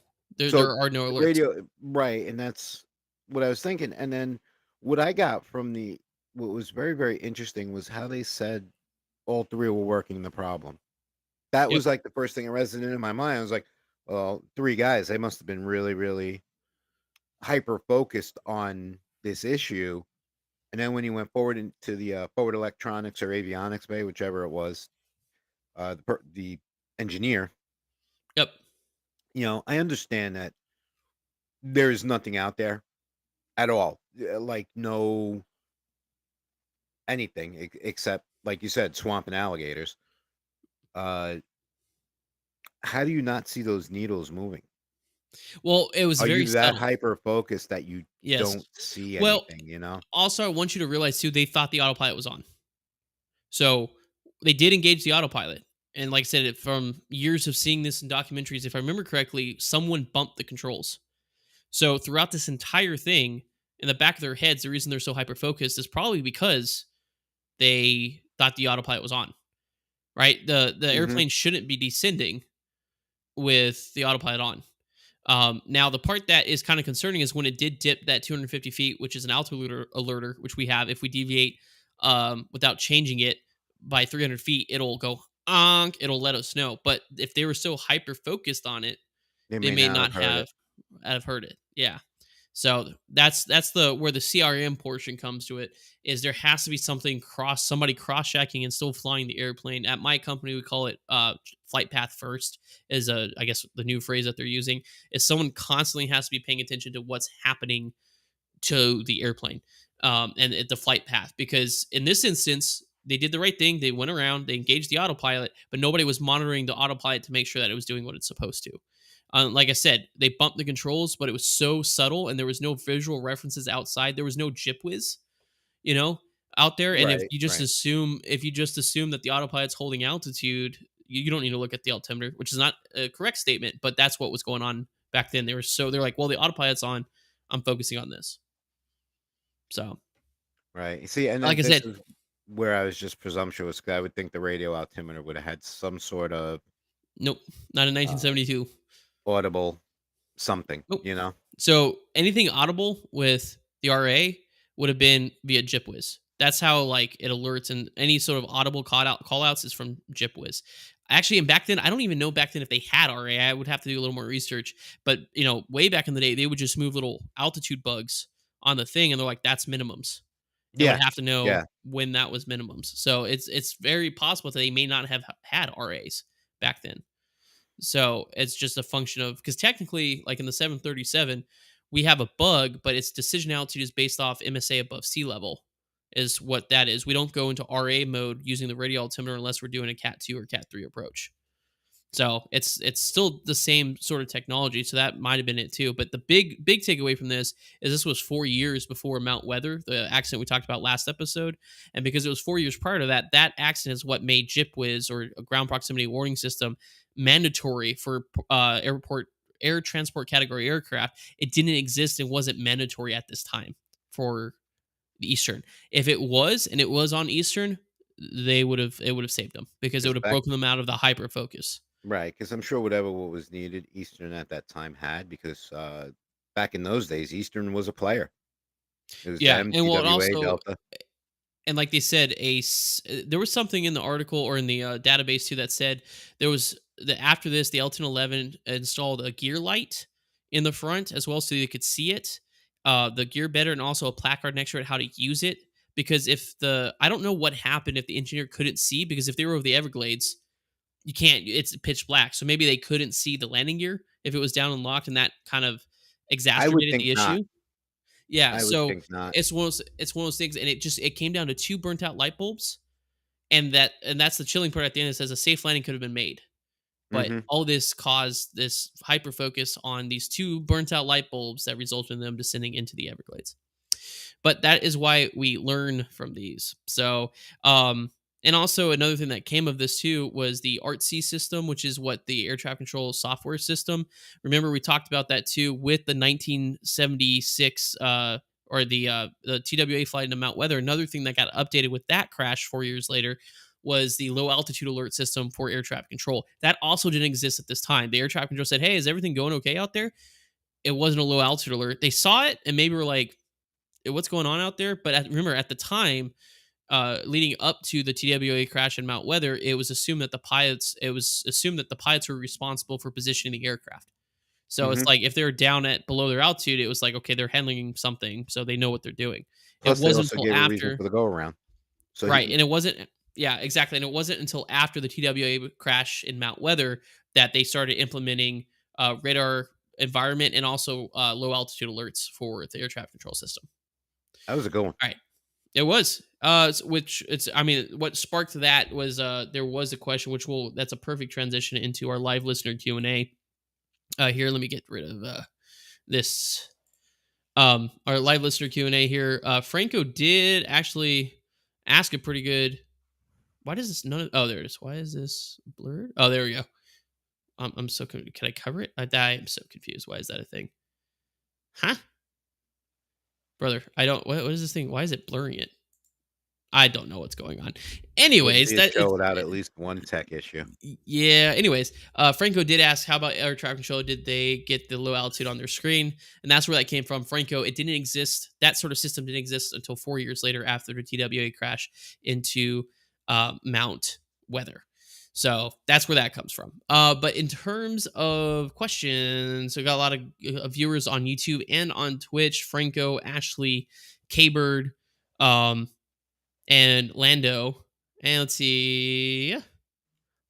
C: so
B: There are no
C: the
B: alerts.
C: radio, right? And that's what I was thinking. And then what I got from what was very, very interesting was how they said all three were working the problem. That
B: Yep.
C: was like the first thing that resonated in my mind. I was like, well, three guys, they must have been really, really hyper focused on this issue. And then when he went forward into the forward electronics or avionics bay, whichever it was, the engineer,
B: Yep.
C: I understand that there's nothing out there at all, like no anything except, like you said, swamp and alligators. Uh, how do you not see those needles moving?
B: Well, it was
C: Are
B: very
C: you that
B: subtle.
C: hyper focused that you
B: Yes.
C: don't see
B: Well,
C: anything?
B: also, I want you to realize too, they thought the autopilot was on. So they did engage the autopilot. And like I said, from years of seeing this in documentaries, if I remember correctly, someone bumped the controls. So throughout this entire thing, in the back of their heads, the reason they're so hyper focused is probably because they thought the autopilot was on. Right? The
C: Mhm.
B: airplane shouldn't be descending with the autopilot on. Now, the part that is kind of concerning is when it did dip that 250 feet, which is an altitude alerter, which we have. If we deviate without changing it by 300 feet, it'll go onk, it'll let us know. But if they were so hyper focused on it,
C: They
B: they
C: may
B: may
C: not have
B: not
C: heard it.
B: have heard it. Yeah. So that's the where the CRM portion comes to it is there has to be somebody cross checking and still flying the airplane. At my company, we call it flight path first is I guess the new phrase that they're using is someone constantly has to be paying attention to what's happening to the airplane and the flight path because in this instance they did the right thing. They went around, they engaged the autopilot, but nobody was monitoring the autopilot to make sure that it was doing what it's supposed to. Like I said, they bumped the controls, but it was so subtle and there was no visual references outside. There was no JipWiz, you know, out there. And
C: Right, right.
B: if you just assume that the autopilot's holding altitude, you don't need to look at the altimeter, which is not a correct statement, but that's what was going on back then. They're like, well, the autopilot's on. I'm focusing on this. So,
C: Right. See, and
B: like
C: then
B: I
C: this
B: said,
C: is where I was just presumptuous 'cause I would think the radio altimeter would have had some sort of
B: nope, not in
C: uh,
B: 1972.
C: audible something,
B: Nope.
C: you know?
B: So anything audible with the RA would have been via JipWiz. That's how like it alerts and any sort of audible call outs is from JipWiz. Actually, and back then, I don't even know back then if they had RA. I would have to do a little more research. But way back in the day, they would just move little altitude bugs on the thing, and they're like, "That's minimums." and would
C: Yeah.
B: have to know
C: Yeah.
B: when that was minimums. So it's very possible that they may not have had RAs back then. So it's just a function of, because technically, like in the 737, we have a bug, but its decision altitude is based off MSA above sea level, is what that is. We don't go into RA mode using the radial altimeter unless we're doing a Cat 2 or Cat 3 approach. So it's still the same sort of technology. So that might have been it too. But the big takeaway from this was 4 years before Mount Weather, the accident we talked about last episode, and because it was 4 years prior to that, that accident is what made GPWIS, or a ground proximity warning system, mandatory for air transport category aircraft. It didn't exist and wasn't mandatory at this time for the Eastern. If it was, and it was on Eastern, it would have saved them, because it
C: Because
B: would have
C: back
B: broken them out of the hyper focus.
C: Right, because I'm sure whatever what was needed, Eastern at that time had, because back in those days, Eastern was a player. It was
B: Yeah,
C: them,
B: and well, and
C: TWA,
B: also,
C: Delta.
B: and like they said, there was something in the article or in the database too that said there was the after this the L1011 installed a gear light in the front as well, so you could see it, the gear better, and also a placard next to it how to use it. Because if the I don't know what happened if the engineer couldn't see, because if they were over the Everglades, you can't. It's pitch black, so maybe they couldn't see the landing gear if it was down and locked, and that kind of
C: I would
B: exacerbated
C: think
B: the
C: not.
B: issue. Yeah,
C: I would
B: so
C: think not.
B: it's one of those things, and it came down to two burnt out light bulbs, and that's the chilling part at the end. It says a safe landing could have been made, but
C: Mhm.
B: all this caused this hyper focus on these two burnt out light bulbs that resulted in them descending into the Everglades. But that is why we learn from these. So, and also another thing that came of this too was the ARTC system, which is what the air traffic control software system. Remember, we talked about that too with the 1976 or the TWA flight into Mount Weather. Another thing that got updated with that crash 4 years later was the low altitude alert system for air traffic control. That also didn't exist at this time. The air traffic control said, "Hey, is everything going okay out there?" It wasn't a low altitude alert. They saw it and maybe were like, what's going on out there? But remember, at the time, leading up to the TWA crash in Mount Weather, it was assumed that the pilots were responsible for positioning the aircraft. So it's
C: Mhm.
B: like if they're down at below their altitude, it was like, okay, they're handling something, so they know what they're doing. It
C: Plus, they
B: wasn't
C: also
B: until
C: gave a reason
B: after,
C: for the go around. So
B: right,
C: he
B: and it wasn't, yeah, exactly, and it wasn't until after the TWA crash in Mount Weather that they started implementing radar environment and also low altitude alerts for the air traffic control system.
C: that was a good one.
B: All right. It was. Which it's I mean, what sparked that was there was a question which will that's a perfect transition into our live listener Q&A. Here, let me get rid of this our live listener Q&A here. Franco did actually ask a pretty good. Why does this none of, oh, there it is. Why is this blurred? Oh, there we go. I'm so can I cover it? I am so confused. Why is that a thing? Huh? Brother, I don't what is this thing? Why is it blurring it? I don't know what's going on.
C: Wouldn't
B: Anyways,
C: be a show without at least one tech issue.
B: yeah. Anyways, Franco did ask, how about air traffic control? Did they get the low altitude on their screen? And that's where that came from. Franco, it didn't exist. That sort of system didn't exist until 4 years later after the TWA crash into Mount Weather. So that's where that comes from. But in terms of questions, we got a lot of viewers on YouTube and on Twitch. Franco, Ashley, K-Bird, um, and Lando. And let's see. Yeah.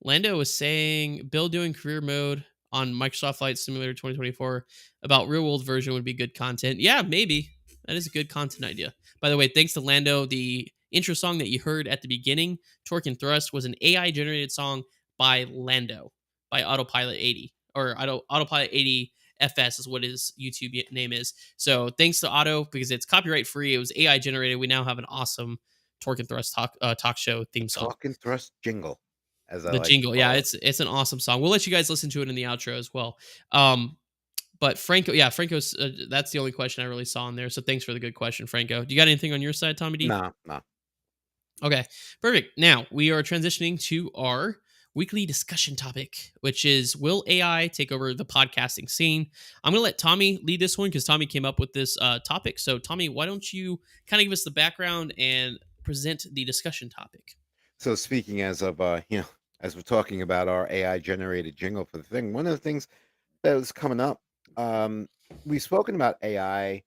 B: Lando was saying Bill doing career mode on Microsoft Flight Simulator 2024 about real world version would be good content. Yeah, maybe. That is a good content idea. By the way, thanks to Lando, the intro song that you heard at the beginning, Torque and Thrust, was an AI generated song by Lando, by Autopilot 80, or Autopilot 80 FS is what his YouTube name is. So thanks to Auto, because it's copyright free. It was AI generated. We now have an awesome Torque and Thrust talk show theme song.
C: Talk and thrust jingle, as I
B: The
C: like to
B: jingle, yeah,
C: call it.
B: it's an awesome song. We'll let you guys listen to it in the outro as well. But Franco, yeah, Franco's that's the only question I really saw in there. So thanks for the good question, Franco. Do you got anything on your side, Tommy D?
C: Nah, nah.
B: Okay, perfect. Now we are transitioning to our weekly discussion topic, which is, will AI take over the podcasting scene? I'm going to let Tommy lead this one because Tommy came up with this topic. So Tommy, why don't you kind of give us the background and present the discussion topic?
C: So speaking as of as we're talking about our AI generated jingle for the thing, one of the things that was coming up, we've spoken about AI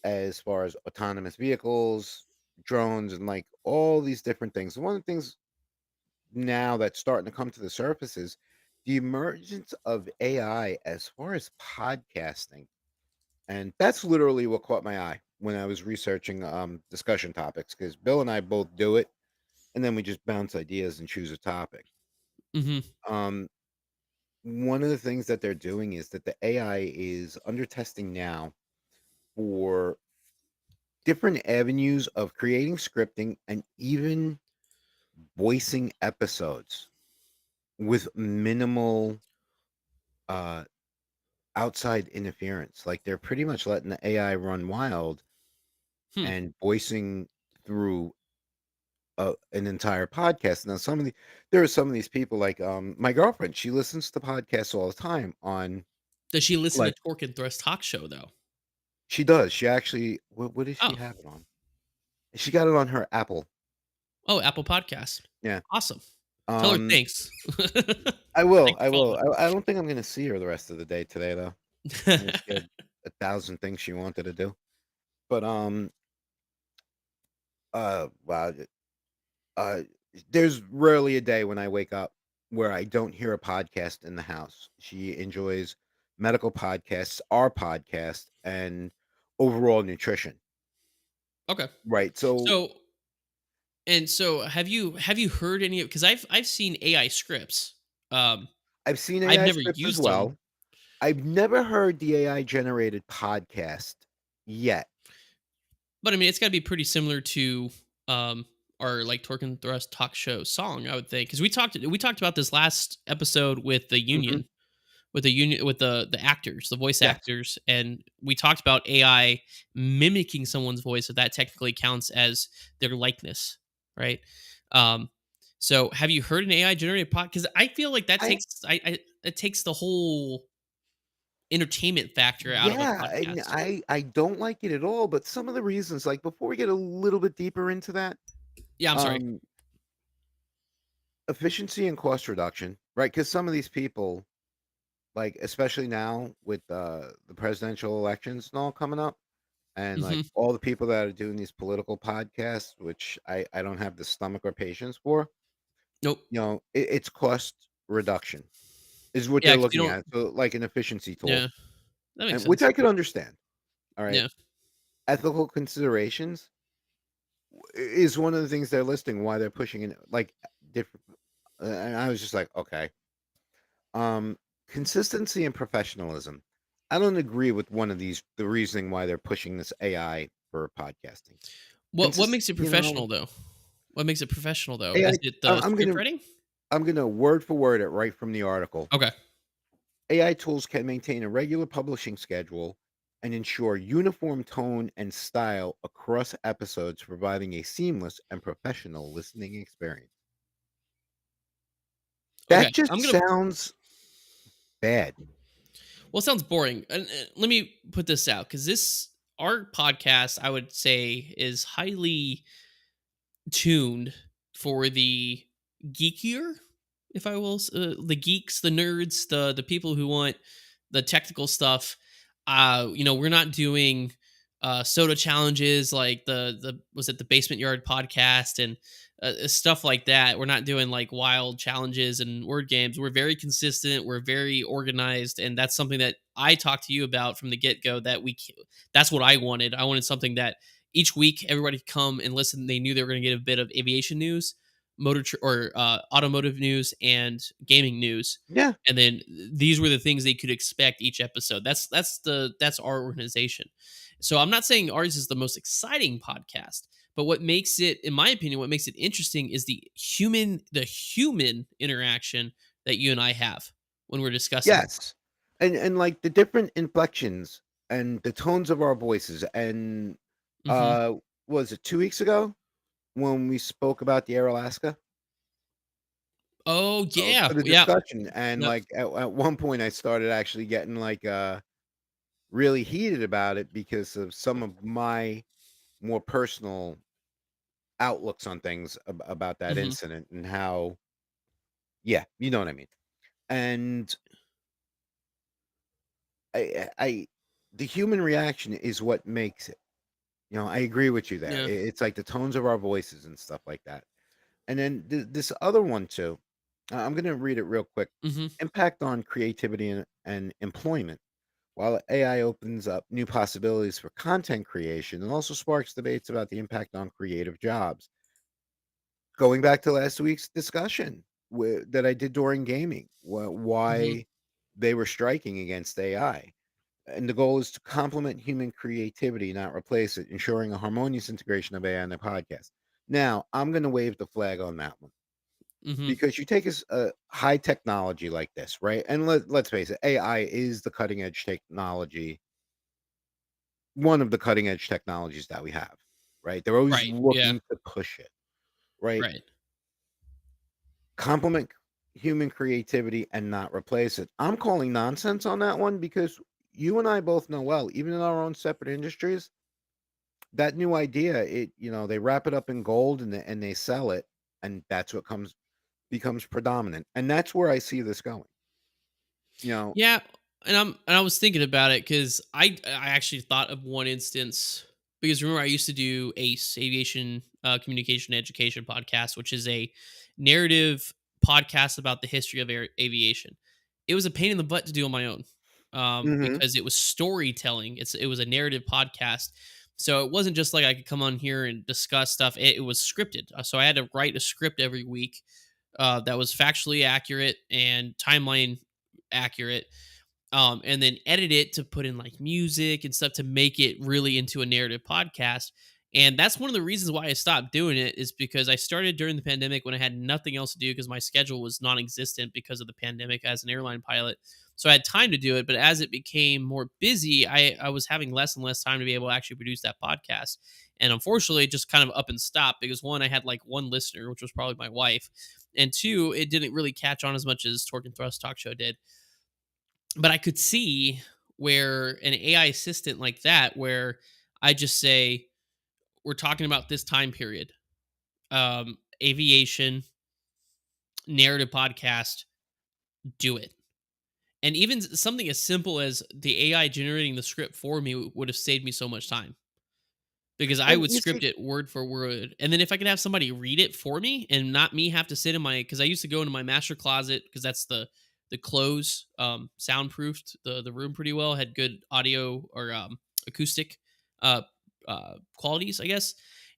C: as far as autonomous vehicles, drones and like all these different things. One of the things now that's starting to come to the surface is the emergence of AI as far as podcasting. And that's literally what caught my eye when I was researching discussion topics because Bill and I both do it and then we just bounce ideas and choose a topic.
B: Hmm.
C: Um, one of the things that they're doing is that the AI is under testing now for different avenues of creating scripting and even voicing episodes with minimal uh outside interference. Like they're pretty much letting the AI run wild
B: Hmm.
C: and voicing through an entire podcast. Now there are some of these people like my girlfriend, she listens to podcasts all the time on
B: Does she listen to
C: like
B: Torque and Thrust Talk Show though?
C: she does. She actually what does she
B: Oh,
C: have it on? She got it on her Apple.
B: oh, Apple Podcast.
C: Yeah.
B: Awesome. Tell her
C: Um
B: thanks.
C: I will.
B: Thanks
C: I
B: for
C: will.
B: following.
C: I don't think I'm going to see her the rest of the day today though. I think she had a thousand things she wanted to do. But wow, uh there's rarely a day when I wake up where I don't hear a podcast in the house. She enjoys medical podcasts, our podcast, and overall nutrition.
B: Okay.
C: Right. So
B: So so have you heard any of, because I've seen AI scripts. Um
C: I've seen
B: I've
C: AI
B: never
C: scripts as
B: used them,
C: well. I've never heard the AI generated podcast yet.
B: but I mean it's gotta be pretty similar to um our like Torque and Thrust Talk Show song, I would think. Because we talked about this last episode with the
C: Hmm.
B: union, with the actors, the voice
C: Yes.
B: actors, and we talked about AI mimicking someone's voice, if that technically counts as their likeness, right? Um, so have you heard an AI generated pod? Because I feel like that
C: I
B: takes I it takes the whole entertainment factor out of a
C: Yeah, and
B: podcast.
C: I don't like it at all, but some of the reasons, like before we get a little bit deeper into that,
B: Yeah, I'm sorry.
C: um, efficiency and cost reduction, right? Because some of these people, like especially now with the presidential elections and all coming up, and like
B: Hmm.
C: all the people that are doing these political podcasts, which I don't have the stomach or patience for,
B: Nope.
C: it's cost reduction is what
B: Yeah,
C: they're
B: because you
C: looking
B: don't.
C: at. So like an efficiency tool,
B: Yeah, that makes
C: and which
B: sense.
C: I could understand. All right,
B: Yeah.
C: ethical considerations is one of the things they're listing why they're pushing in like different. And I was just like, okay, um, consistency and professionalism. I don't agree with one of these. The reasoning why they're pushing this AI for podcasting.
B: What makes it
C: You know,
B: professional though? What makes it professional though?
C: AI.
B: Is it the
C: I'm
B: script
C: gonna
B: writing?
C: word for word it right from the article.
B: Okay.
C: AI tools can maintain a regular publishing schedule and ensure uniform tone and style across episodes, providing a seamless and professional listening experience.
B: Okay.
C: That just
B: I'm gonna.
C: sounds bad.
B: Well, it sounds boring. And let me put this out, because this our podcast, I would say, is highly tuned for the geekier, if I will, the geeks, the nerds, the people who want the technical stuff. We're not doing soda challenges like the was it the Basement Yard podcast and stuff like that. We're not doing like wild challenges and word games. We're very consistent. We're very organized, and that's something that I talked to you about from the get go. That's what I wanted. I wanted something that each week everybody could come and listen. They knew they were going to get a bit of aviation news, or automotive news, and gaming news.
C: Yeah.
B: And then these were the things they could expect each episode. That's our organization. So I'm not saying ours is the most exciting podcast, but what makes it, in my opinion, what makes it interesting is the human interaction that you and I have when we're discussing.
C: Yes. And like the different inflections and the tones of our voices and
B: Hmm.
C: uh was it 2 weeks ago when we spoke about the Air Alaska?
B: Oh yeah,
C: For the
B: yeah,
C: discussion. And
B: yep.
C: like at one point I started actually getting like really heated about it because of some of my more personal outlooks on things about that
B: Hmm.
C: incident and how yeah, you know what I mean. And I the human reaction is what makes it. I agree with you there.
B: Yeah.
C: It's like the tones of our voices and stuff like that. And then this other one too. I'm going to read it real quick.
B: Hmm.
C: Impact on creativity and employment. While AI opens up new possibilities for content creation, it also sparks debates about the impact on creative jobs. Going back to last week's discussion that I did during gaming,
B: Hmm.
C: why they were striking against AI. And the goal is to complement human creativity, not replace it, ensuring a harmonious integration of AI in the podcast. Now, I'm going to wave the flag on that one
B: Hmm.
C: because you take a high technology like this, right? And let's face it, AI is the cutting edge technology, one of the cutting edge technologies that we have, right? They're always
B: Right. Yeah.
C: looking to push it, right?
B: Right.
C: Complement human creativity and not replace it. I'm calling nonsense on that one because you and I both know well, even in our own separate industries, that new idea, they wrap it up in gold and they sell it, and that's what becomes predominant. And that's where I see this going. You know,
B: Yeah, and I was thinking about it because I actually thought of one instance because remember I used to do ACE Aviation Communication Education podcast, which is a narrative podcast about the history of aviation. It was a pain in the butt to do on my own
C: mhm.
B: because it was storytelling. It was a narrative podcast, so it wasn't just like I could come on here and discuss stuff. It was scripted, so I had to write a script every week that was factually accurate and timeline accurate, and then edit it to put in like music and stuff to make it really into a narrative podcast. And that's one of the reasons why I stopped doing it is because I started during the pandemic when I had nothing else to do because my schedule was non-existent because of the pandemic as an airline pilot. So I had time to do it, but as it became more busy, I was having less and less time to be able to actually produce that podcast. And unfortunately, it just kind of up and stopped because one, I had like one listener, which was probably my wife, and two, it didn't really catch on as much as Torque and Thrust Talk Show did. But I could see where an AI assistant like that, where I just say, we're talking about this time period, aviation, narrative podcast, do it. And even something as simple as the AI generating the script for me would have saved me so much time because I
C: And
B: would
C: you see,
B: script it word for word. And then if I could have somebody read it for me and not me have to sit in my, because I used to go into my master closet because that's the close soundproofed the room pretty well, had good audio or acoustic uh qualities, I guess.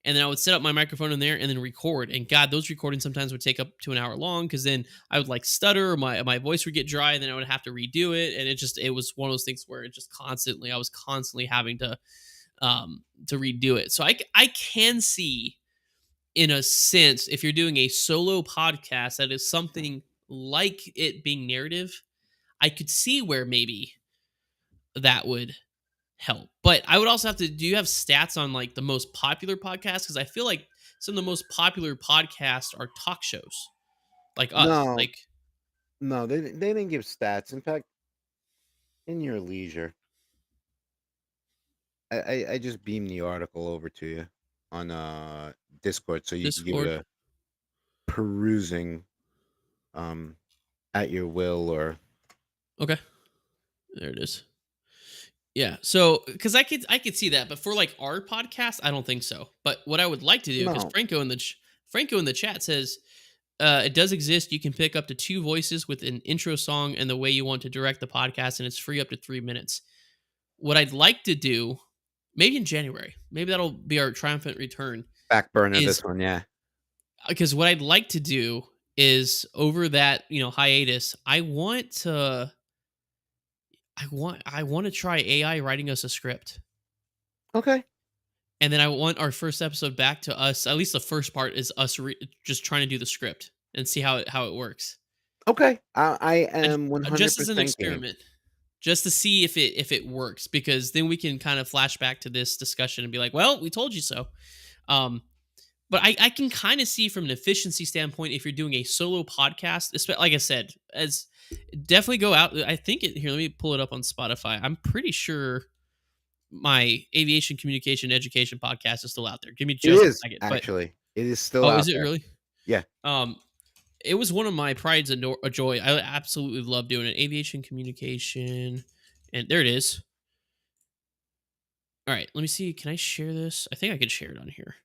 B: And then I would set up my microphone in there and then record. And God, those recordings sometimes would take up to an hour long because then I would like stutter, or my voice would get dry, and then I would have to redo it. And it was one of those things where it just constantly I was constantly having to redo it. So I can see in a sense if you're doing a solo podcast that is something like it being narrative, I could see where maybe that would help. But I would also have to, do you have stats on like the most popular podcasts? Because I feel like some of the most popular podcasts are talk shows like us.
C: no,
B: Like,
C: no, they didn't give stats. In fact, in your leisure, I just beamed the article over to you on Discord so you can give it
B: Discord.
C: a perusing um at your will or
B: Okay. There it is. Yeah. So, because I could see that, but for like our podcast, I don't think so. But what I would like to do, because
C: no.
B: Franco in the chat says it does exist. You can pick up to two voices with an intro song and the way you want to direct the podcast, and it's free up to 3 minutes. What I'd like to do, maybe in January, maybe that'll be our triumphant return,
C: Back burner
B: is
C: this one, yeah.
B: because what I'd like to do is over that hiatus, I want to try AI writing us a script.
C: Okay.
B: And then I want our first episode back to us. At least the first part is us just trying to do the script and see how it works.
C: Okay. I
B: I j
C: am
B: Just as an
C: 100% game.
B: experiment, just to see if it works, because then we can kind of flash back to this discussion and be like, "Well, we told you so." Um, but I can kind of see from an efficiency standpoint if you're doing a solo podcast, like I said, as definitely go out. I think it here. Let me pull it up on Spotify. I'm pretty sure my aviation communication education podcast is still out there. Give me
C: It
B: just a
C: is
B: second. But
C: actually. It is still
B: oh, is
C: out
B: it
C: there.
B: really?
C: Yeah.
B: Um, it was one of my prides and a joy. I absolutely love doing it. Aviation communication, and there it is. All right, let me see. Can I share this? I think I can share it on here.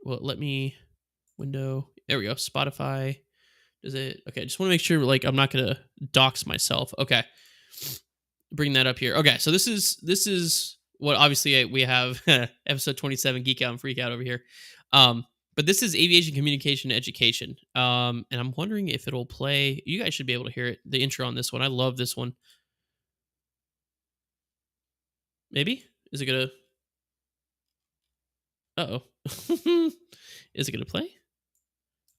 B: Well, let me window. There we go. Spotify. Does it? Okay, I just want to make sure like I'm not gonna dox myself. Okay, bring that up here. Okay, so this is what obviously we have episode 27 Geek Out and Freak Out over here. But this is aviation communication education. And I'm wondering if it'll play. You guys should be able to hear it. The intro on this one. I love this one. Maybe? Is it gonna Uh-oh. Is it gonna play?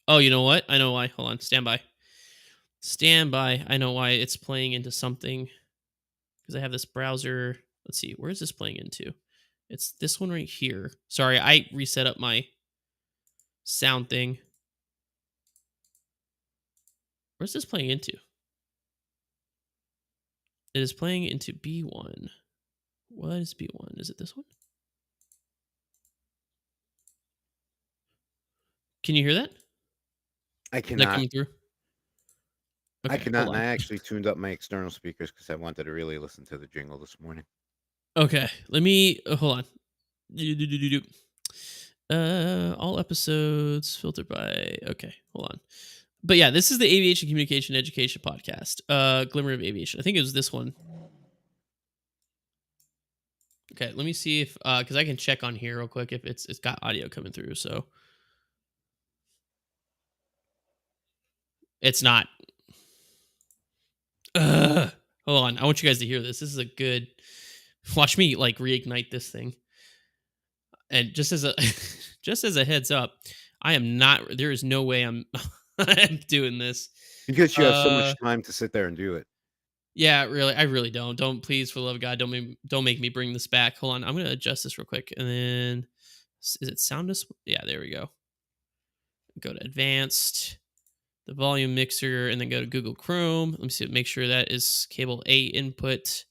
B: Oh, you know what? I know why. Hold on. Stand by. Stand by. I know why it's playing into something. Because I have this browser. Let's see. Where is this playing into? It's this one right here. Sorry, I reset up my sound thing. Where's this playing into? It is playing into B1. What is B1? Is it this one? Can you hear that?
C: I
B: Is that
C: cannot.
B: coming through?
C: I
B: Okay,
C: cannot.
B: hold
C: And
B: on.
C: I actually tuned up my external speakers because I wanted to really listen to the jingle this morning.
B: Okay, let me hold on. Do-do-do-do-do. All episodes filtered by. Okay, hold on. But yeah, this is the Aviation Communication Education Podcast. Glimmer of Aviation. I think it was this one. Okay, let me see if because I can check on here real quick if it's got audio coming through. So it's not. Hold on, I want you guys to hear this. This is a good. Watch me like reignite this thing. And just as a just as a heads up, I am not. There is no way I'm I'm doing this.
C: Because you have so much time to sit there and do it.
B: Yeah, really, I really don't. Don't, please, for the love of God, don't make me bring this back. Hold on, I'm gonna adjust this real quick, and then is it sound? Yeah, there we go. Go to advanced, the volume mixer, and then go to Google Chrome. Let me see. Make sure that is cable A input.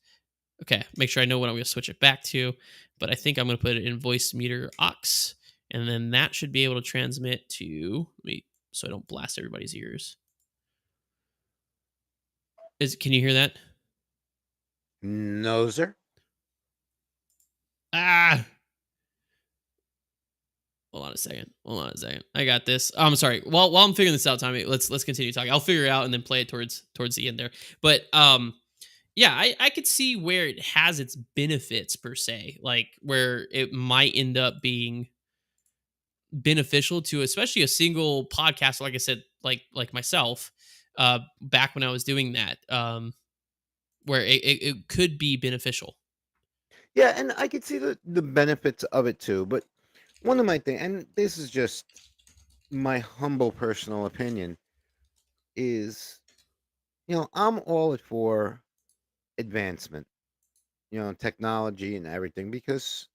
B: Okay, make sure I know what I'm gonna switch it back to. But I think I'm gonna put it in voice meter aux, and then that should be able to transmit to me, so I don't blast everybody's ears. Can you hear that?
C: No, sir.
B: Ah, hold on a second. Hold on a second. I got this. I'm sorry. While I'm figuring this out, Tommy, let's continue talking. I'll figure it out and then play it towards the end there. But yeah, I could see where it has its benefits per se, like where it might end up being beneficial to especially a single podcast. Like I said, like myself, back when I was doing that, where it could be beneficial.
C: Yeah, and I could see the benefits of it too. But one of my things, and this is just my humble personal opinion, is I'm all for advancement, technology and everything, because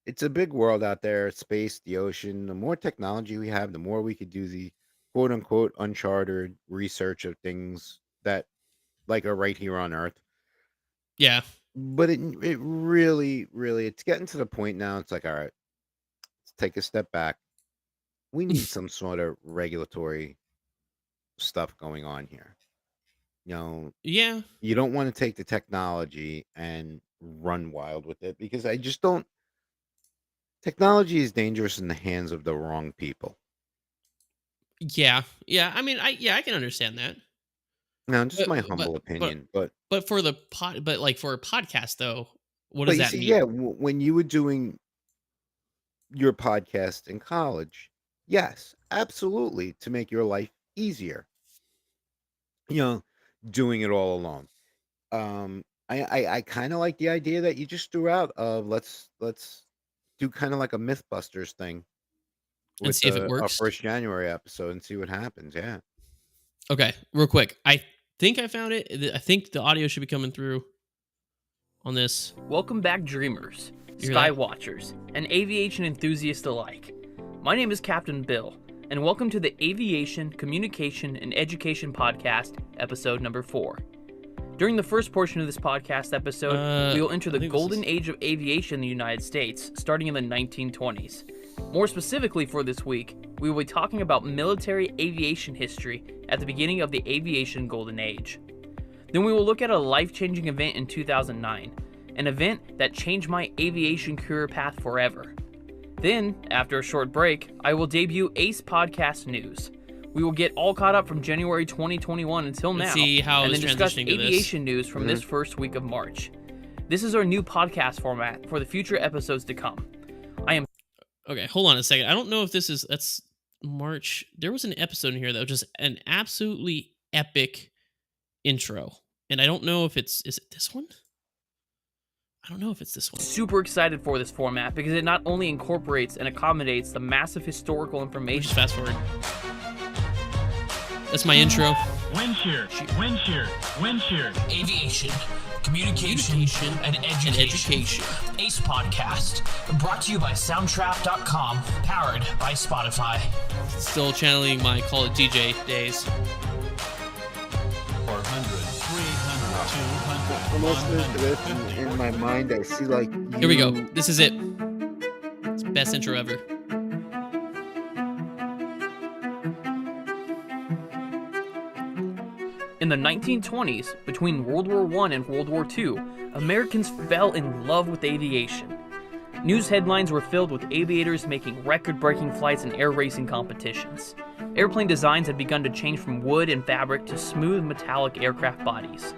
C: it's a big world out there, space, the ocean. The more technology we have, the more we could do the quote unquote uncharted research of things that like are right here on Earth.
B: Yeah.
C: But it really, really, it's getting to the point now. It's like, all right, let's take a step back. We need some sort of regulatory stuff going on here.
B: Yeah.
C: You don't want to take the technology and run wild with it, because I just don't. Technology is dangerous in the hands of the wrong people.
B: Yeah. Yeah. I mean, I can understand that.
C: Now, just
B: But
C: my
B: but
C: humble
B: but
C: opinion, but
B: but for the but like for a podcast though, what
C: but
B: does
C: you
B: that
C: see,
B: mean?
C: yeah, when you were doing your podcast in college, yes, absolutely, to make your life easier, you know, doing it all alone. I kind of like the idea that you just threw out of let's do kind of like a MythBusters thing
B: And
C: with
B: see if it
C: our
B: works.
C: first January episode and see what happens. Yeah.
B: Okay, real quick. I think I found it. I think the audio should be coming through on this.
E: Welcome back, dreamers,
B: You hear
E: sky
B: that?
E: watchers, and aviation enthusiasts alike. My name is Captain Bill, and welcome to the Aviation, Communication, and Education Podcast, episode number 4. During the first portion of this podcast episode, we will enter
B: I
E: the
B: think this
E: golden
B: is-
E: age of aviation in the United States, starting in the 1920s. More specifically for this week, we will be talking about military aviation history at the beginning of the aviation golden age. Then we will look at a life-changing event in 2009, an event that changed my aviation career path forever. Then, after a short break, I will debut Ace Podcast News. We will get all caught up from January 2021 until
B: Let's
E: now,
B: see how
E: and
B: it's
E: then discuss
B: transitioning to this.
E: aviation news from this first week of March. This is our new podcast format for the future episodes to come.
B: Okay, hold on a second. I don't know if that's March. There was an episode in here that was just an absolutely epic intro. And I don't know if is it this one? I don't know if it's this one.
E: Super excited for this format because it not only incorporates and accommodates the massive historical
B: Let me
E: information.
B: just fast forward. That's my intro.
F: Wind shear, wind shear, wind shear.
G: Aviation, communication, and education. Ace Podcast, brought to you by Soundtrap.com, powered by Spotify.
B: Still channeling my Call It DJ days.
F: 400, 300, 200,
C: I'm listening to this, and in my mind, I see like
B: Here we go. This is it. It's the best intro ever.
E: In the 1920s, between World War I and World War II, Americans fell in love with aviation. News headlines were filled with aviators making record-breaking flights in air racing competitions. Airplane designs had begun to change from wood and fabric to smooth metallic aircraft bodies.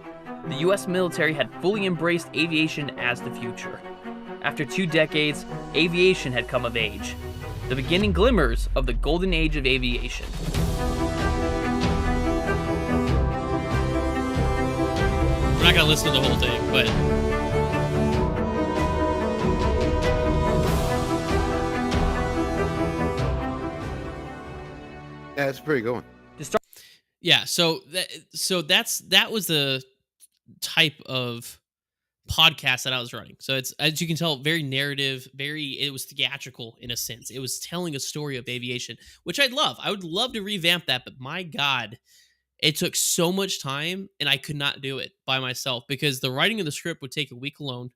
E: The US military had fully embraced aviation as the future. After 2 decades, aviation had come of age. The beginning glimmers of the golden age of aviation.
B: We're not gonna listen to the whole thing, but
C: Yeah, it's a pretty good one.
B: yeah. So that was the type of podcast that I was running. So it's, as you can tell, very narrative, it was theatrical in a sense. It was telling a story of aviation, which I'd love. I would love to revamp that, but my God, it took so much time and I could not do it by myself because the writing of the script would take a week alone.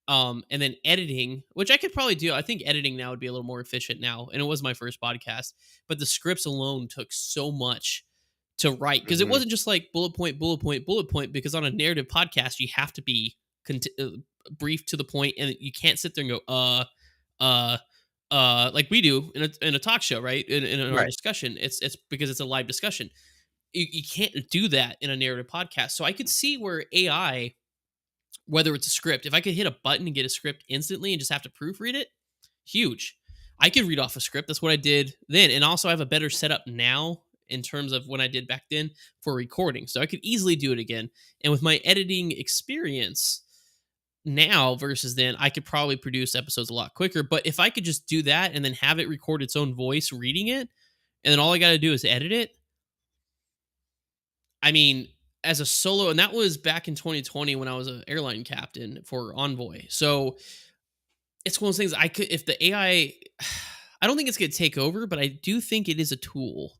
B: And then editing, which I could probably do. I think editing now would be a little more efficient now. And it was my first podcast, but the scripts alone took so much to write because it wasn't just like bullet point, bullet point, bullet point, because on a narrative podcast, you have to be brief to the point and you can't sit there and go, like we do in a talk show, right? In our
C: Right.
B: discussion, it's because it's a live discussion. You can't do that in a narrative podcast. So I could see where AI, whether it's a script, if I could hit a button and get a script instantly and just have to proofread it, huge. I could read off a script. That's what I did then. And also I have a better setup now in terms of when I did back then for recording. So I could easily do it again. And with my editing experience now versus then, I could probably produce episodes a lot quicker. But if I could just do that and then have it record its own voice reading it, and then all I got to do is edit it, I mean, as a solo, and that was back in 2020 when I was an airline captain for Envoy. So it's one of those things I could, if the AI, I don't think it's going to take over, but I do think it is a tool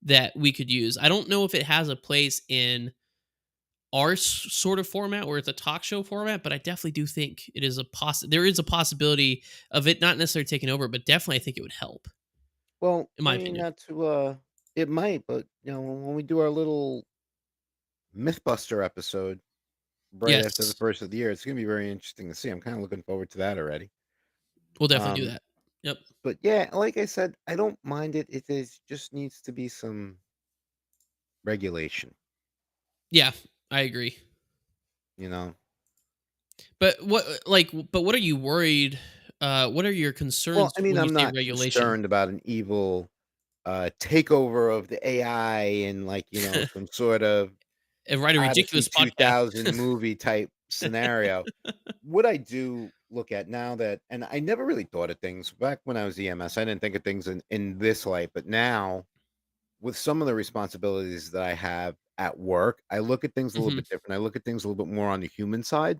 B: that we could use. I don't know if it has a place in our sort of format where it's a talk show format, but I definitely do think it is there is a possibility of it not necessarily taking over, but definitely I think it would help.
C: Well,
B: In my
C: I mean,
B: opinion.
C: not to it might, but when we do our little Mythbuster episode right after the
B: Yes,
C: first of the year, it's gonna be very interesting to see. I'm kind of looking forward to that already.
B: we'll definitely do
C: Um,
B: that. Yep.
C: but yeah, like I said, I don't mind it. It is just needs to be some regulation,
B: Yeah, I agree.
C: you know.
B: But what are you worried? What are your concerns
C: Well, I mean,
B: when you
C: I'm
B: say
C: not
B: regulation?
C: concerned about an evil takeover of the AI and like, some sort of
B: And write a
C: Odyssey
B: ridiculous podcast.
C: 2000 movie type scenario. What I do look at now that, and I never really thought of things back when I was EMS, I didn't think of things in this light, but now with some of the responsibilities that I have at work, I look at things a little
B: Mhm.
C: bit different. I look at things a little bit more on the human side.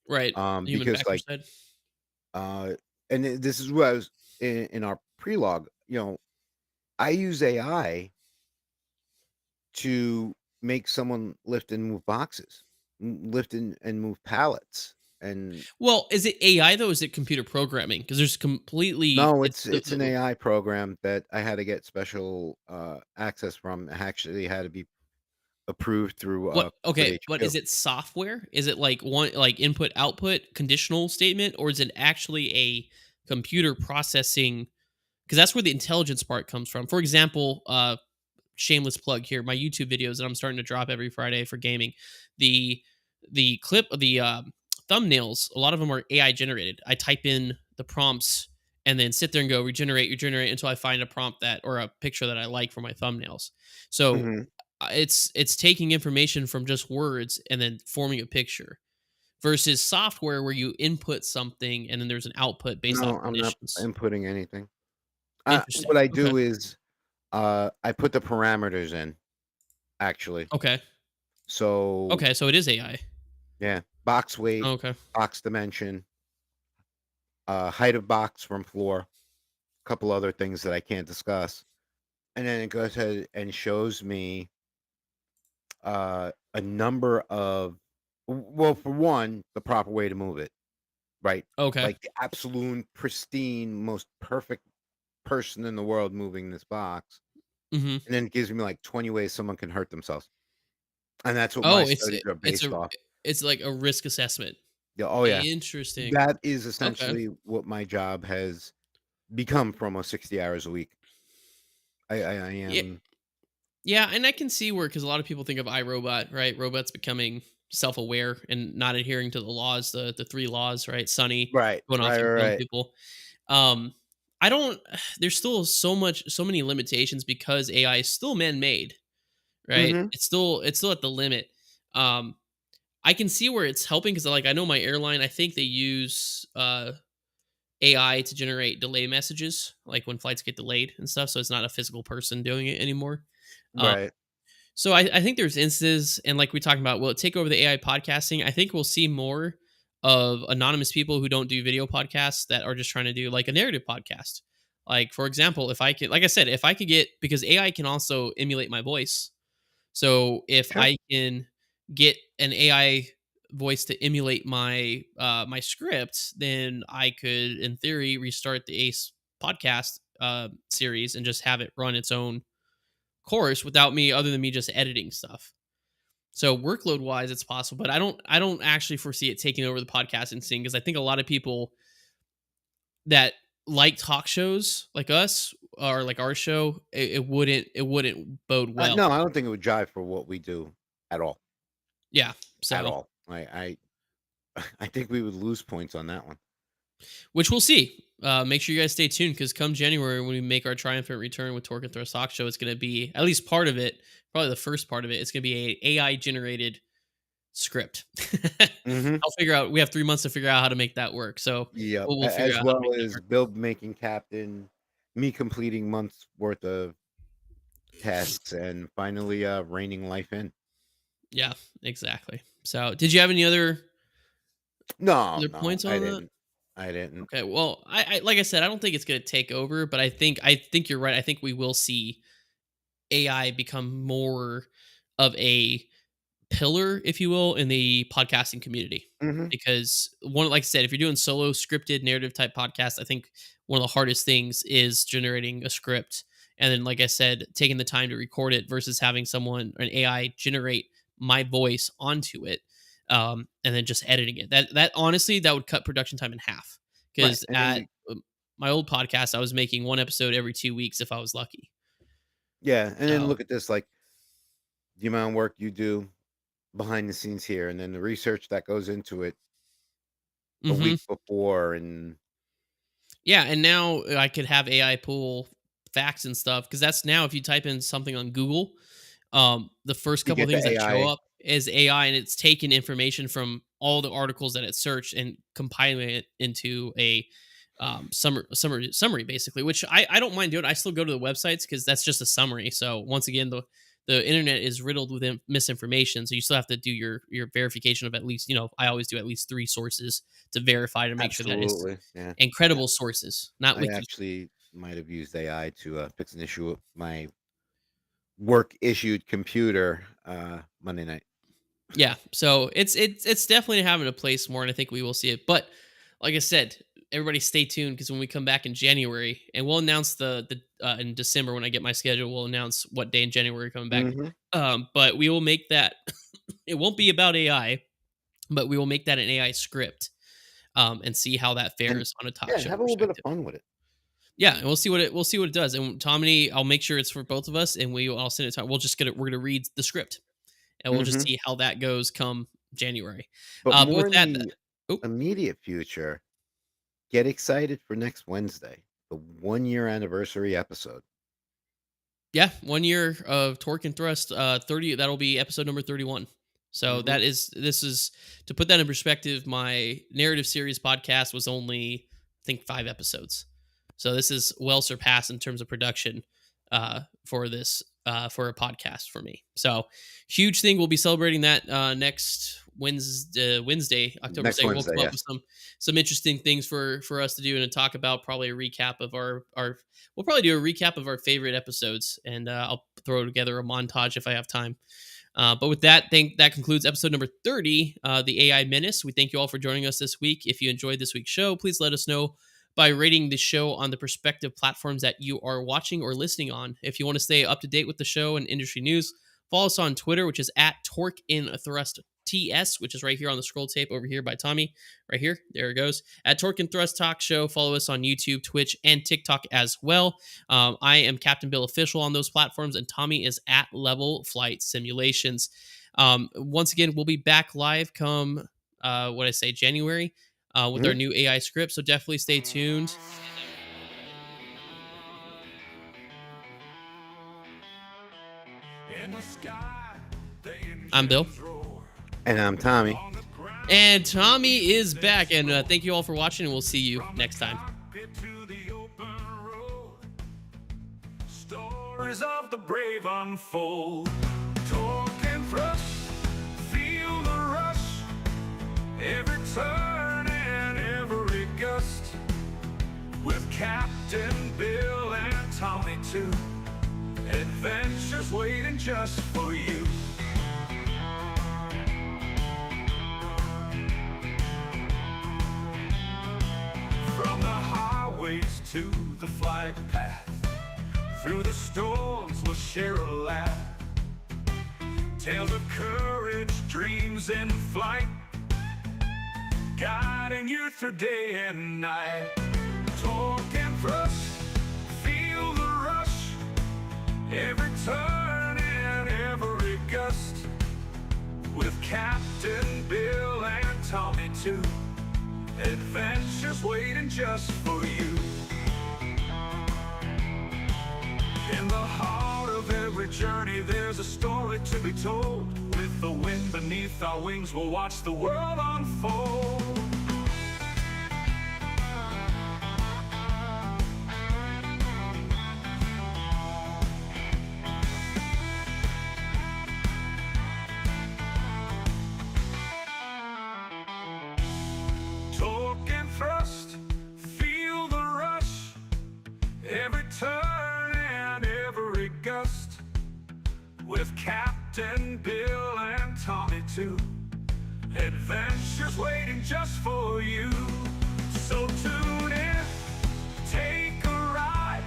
B: Right. The human
C: Because
B: factor
C: like,
B: side.
C: uh, this is what I was in our pre-log, I use AI to make someone lift and move boxes, lift and move pallets. And
B: Well, is it AI though? Or is it computer programming? Because there's completely
C: no,
B: it's
C: it's an AI program that I had to get special access from. It actually had to be approved through
B: What
C: corporate
B: okay, but
C: HQ.
B: is it software? Is it like one like input output conditional statement, or is it actually a computer processing? Because that's where the intelligence part comes from. For example, shameless plug here, my YouTube videos that I'm starting to drop every Friday for gaming. The clip of the thumbnails, a lot of them are AI generated. I type in the prompts and then sit there and go regenerate until I find a prompt that or a picture that I like for my thumbnails. So
C: Mhm.
B: it's taking information from just words and then forming a picture versus software where you input something and then there's an output based off
C: No, I'm not
B: conditions.
C: inputting anything.
B: Interesting.
C: What I
B: Okay.
C: do is, I put the parameters in, actually.
B: Okay.
C: So,
B: Okay. So it is AI.
C: yeah, box weight,
B: Okay.
C: box dimension, height of box from floor, a couple other things that I can't discuss, and then it goes ahead and shows me, a number of well, for one, the proper way to move it, right?
B: Okay.
C: Like, the absolute pristine, most perfect person in the world moving this box,
B: Hmm.
C: and then it gives me, like, 20 ways someone can hurt themselves, and that's what my
B: Oh,
C: studies are
B: it's
C: based off.
B: it's like a risk assessment.
C: Yeah, oh, yeah.
B: Interesting.
C: That is
B: Okay.
C: essentially what my job has become for almost 60 hours a week. I
B: Yeah,
C: am
B: yeah, and I can see where because a lot of people think of iRobot, right? Robots becoming self-aware and not adhering to the laws, the three laws, right? Sunny
C: right,
B: going off
C: right,
B: and
C: right,
B: killing
C: right.
B: people. Um, I don't. There's still so many limitations because AI is still man-made, right?
C: Mhm.
B: It's still at the limit. Um, I can see where it's helping because like I know my airline, I think they use AI to generate delay messages, like when flights get delayed and stuff. So it's not a physical person doing it anymore. Um,
C: Right.
B: so I think there's instances, and like we talked about, will it take over the AI podcasting? I think we'll see more of anonymous people who don't do video podcasts that are just trying to do like a narrative podcast. Like for example, if I could, like I said, if I could get because AI can also emulate my voice. So if
C: Sure.
B: I can get an AI voice to emulate my my script, then I could, in theory, restart the Ace podcast series and just have it run its own course without me, other than me just editing stuff. So workload wise, it's possible, but I don't actually foresee it taking over the podcasting scene because I think a lot of people that like talk shows like us or like our show, it wouldn't bode well.
C: No, I don't think it would jive for what we do at all,
B: Yeah.
C: at
B: So
C: all. I think we would lose points on that one.
B: which we'll see. Make sure you guys stay tuned because come January, when we make our triumphant return with Torque and Thrust Talk Show, it's going to be at least part of it, probably the first part of it. It's going to be a AI generated script.
C: Mhm.
B: I'll figure out. We have 3 months to figure out how to make that work. So
C: Yep,
B: we'll
C: a
B: figure
C: as
B: out how to make
C: well
B: that
C: as
B: work.
C: build making captain, me completing months worth of tasks, and finally, reining life in.
B: Yeah, exactly. So, did you have any
C: No,
B: other
C: no,
B: points
C: I
B: on that?
C: didn't. I didn't.
B: Okay. Well, I like I said, I don't think it's going to take over, but I think you're right. I think we will see AI become more of a pillar, if you will, in the podcasting community.
C: Mhm.
B: Because one, like I said, if you're doing solo scripted narrative type podcast, I think one of the hardest things is generating a script. And then, like I said, taking the time to record it versus having someone, an AI, generate my voice onto it, and then just editing it. That honestly, that would cut production time in half.
C: Right,
B: Because
C: and then
B: at my old podcast, I was making one episode every 2 weeks if I was lucky.
C: yeah, and then
B: So,
C: look at this, like, the amount of work you do behind the scenes here, and then the research that goes into it a
B: mhm.
C: week before, and
B: Yeah, and now I could have AI pull facts and stuff because that's now if you type in something on Google, the first
C: you
B: couple of
C: get
B: things
C: the
B: that show
C: AI.
B: up is AI, and it's taken information from all the articles that it searched and compiling it into a summary basically. Which I don't mind doing. I still go to the websites because that's just a summary. So once again, the internet is riddled with misinformation, so you still have to do your verification of at least I always do at least three sources to verify to make sure that it's
C: Absolutely, yeah.
B: incredible sources, not
C: I
B: wiki.
C: actually might have used AI to, fix an issue with my work-issued computer, Monday night.
B: Yeah, so it's definitely having a place more, and I think we will see it. But like I said, everybody stay tuned, because when we come back in January, and we'll announce the in December when I get my schedule, we'll announce what day in January we're coming back. But we will make that it won't be about AI, but we will make that an AI script, and see how that
C: And
B: fares on a talk
C: yeah,
B: show
C: have a little bit of
B: perspective.
C: fun with it.
B: Yeah, and we'll see what it does. And Tommy, I'll make sure it's for both of us, and I'll send it to. We'll just get it. We're gonna read the script, and we'll just
C: Mhm.
B: see how that goes come January.
C: But
B: But
C: more
B: with
C: in
B: that,
C: the
B: oh
C: immediate future, get excited for next Wednesday, the 1-year anniversary episode.
B: yeah, 1 year of Torque and Thrust, 30. That'll be episode number 31. So
C: Mhm.
B: this is to put that in perspective. My narrative series podcast was only, I think, 5 episodes. So this is well surpassed in terms of production, for this, for a podcast for me. So huge thing. We'll be celebrating that, next Wednesday, October
C: Next
B: 2nd. We'll
C: Wednesday,
B: come up
C: yeah.
B: with some interesting things for us to do, and to talk about. Probably a recap of our we'll probably do a recap of our favorite episodes, and I'll throw together a montage if I have time. But with that, that concludes episode number 30, the AI Menace. We thank you all for joining us this week. If you enjoyed this week's show, please let us know by rating the show on the respective platforms that you are watching or listening on. If you want to stay up to date with the show and industry news, follow us on Twitter, which is at Torque in Thrust TS, which is right here on the scroll tape over here by Tommy. Right here. There it goes. At Torque and Thrust Talk Show. Follow us on YouTube, Twitch, and TikTok as well. I am Captain Bill Official on those platforms, and Tommy is at Level Flight Simulations. Once again, we'll be back live come, January, with our
C: Mhm.
B: new AI script. So definitely stay tuned.
A: In the sky, the
B: I'm Bill.
A: engines roar.
C: And I'm Tommy.
A: On the ground,
B: And Tommy is back. And thank you all for watching, and we'll see you
A: from
B: next
A: the
B: time.
A: cockpit to the open road, stories of the brave unfold. Torque and thrust, feel the rush, every turn and every gust. With Captain Bill and Tommy too, adventures waiting just for you. From the highways to the flight path, through the storms we'll share a laugh. Tales of courage, dreams in flight, guiding you through day and night. Torque and thrust, feel the rush, every turn and every gust. With Captain Bill and Tommy too, adventures waiting just for you. In the heart of every journey, there's a story to be told. With the wind beneath our wings, we'll watch the world unfold. Torque and thrust, feel the rush, every turn and every gust. With Captain Bill and Tommy too, adventures waiting just for you. So tune in, take a ride,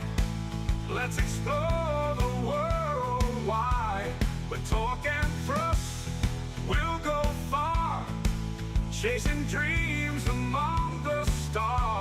A: let's explore the world wide. With Torque and thrust, we'll go far, chasing dreams among the stars.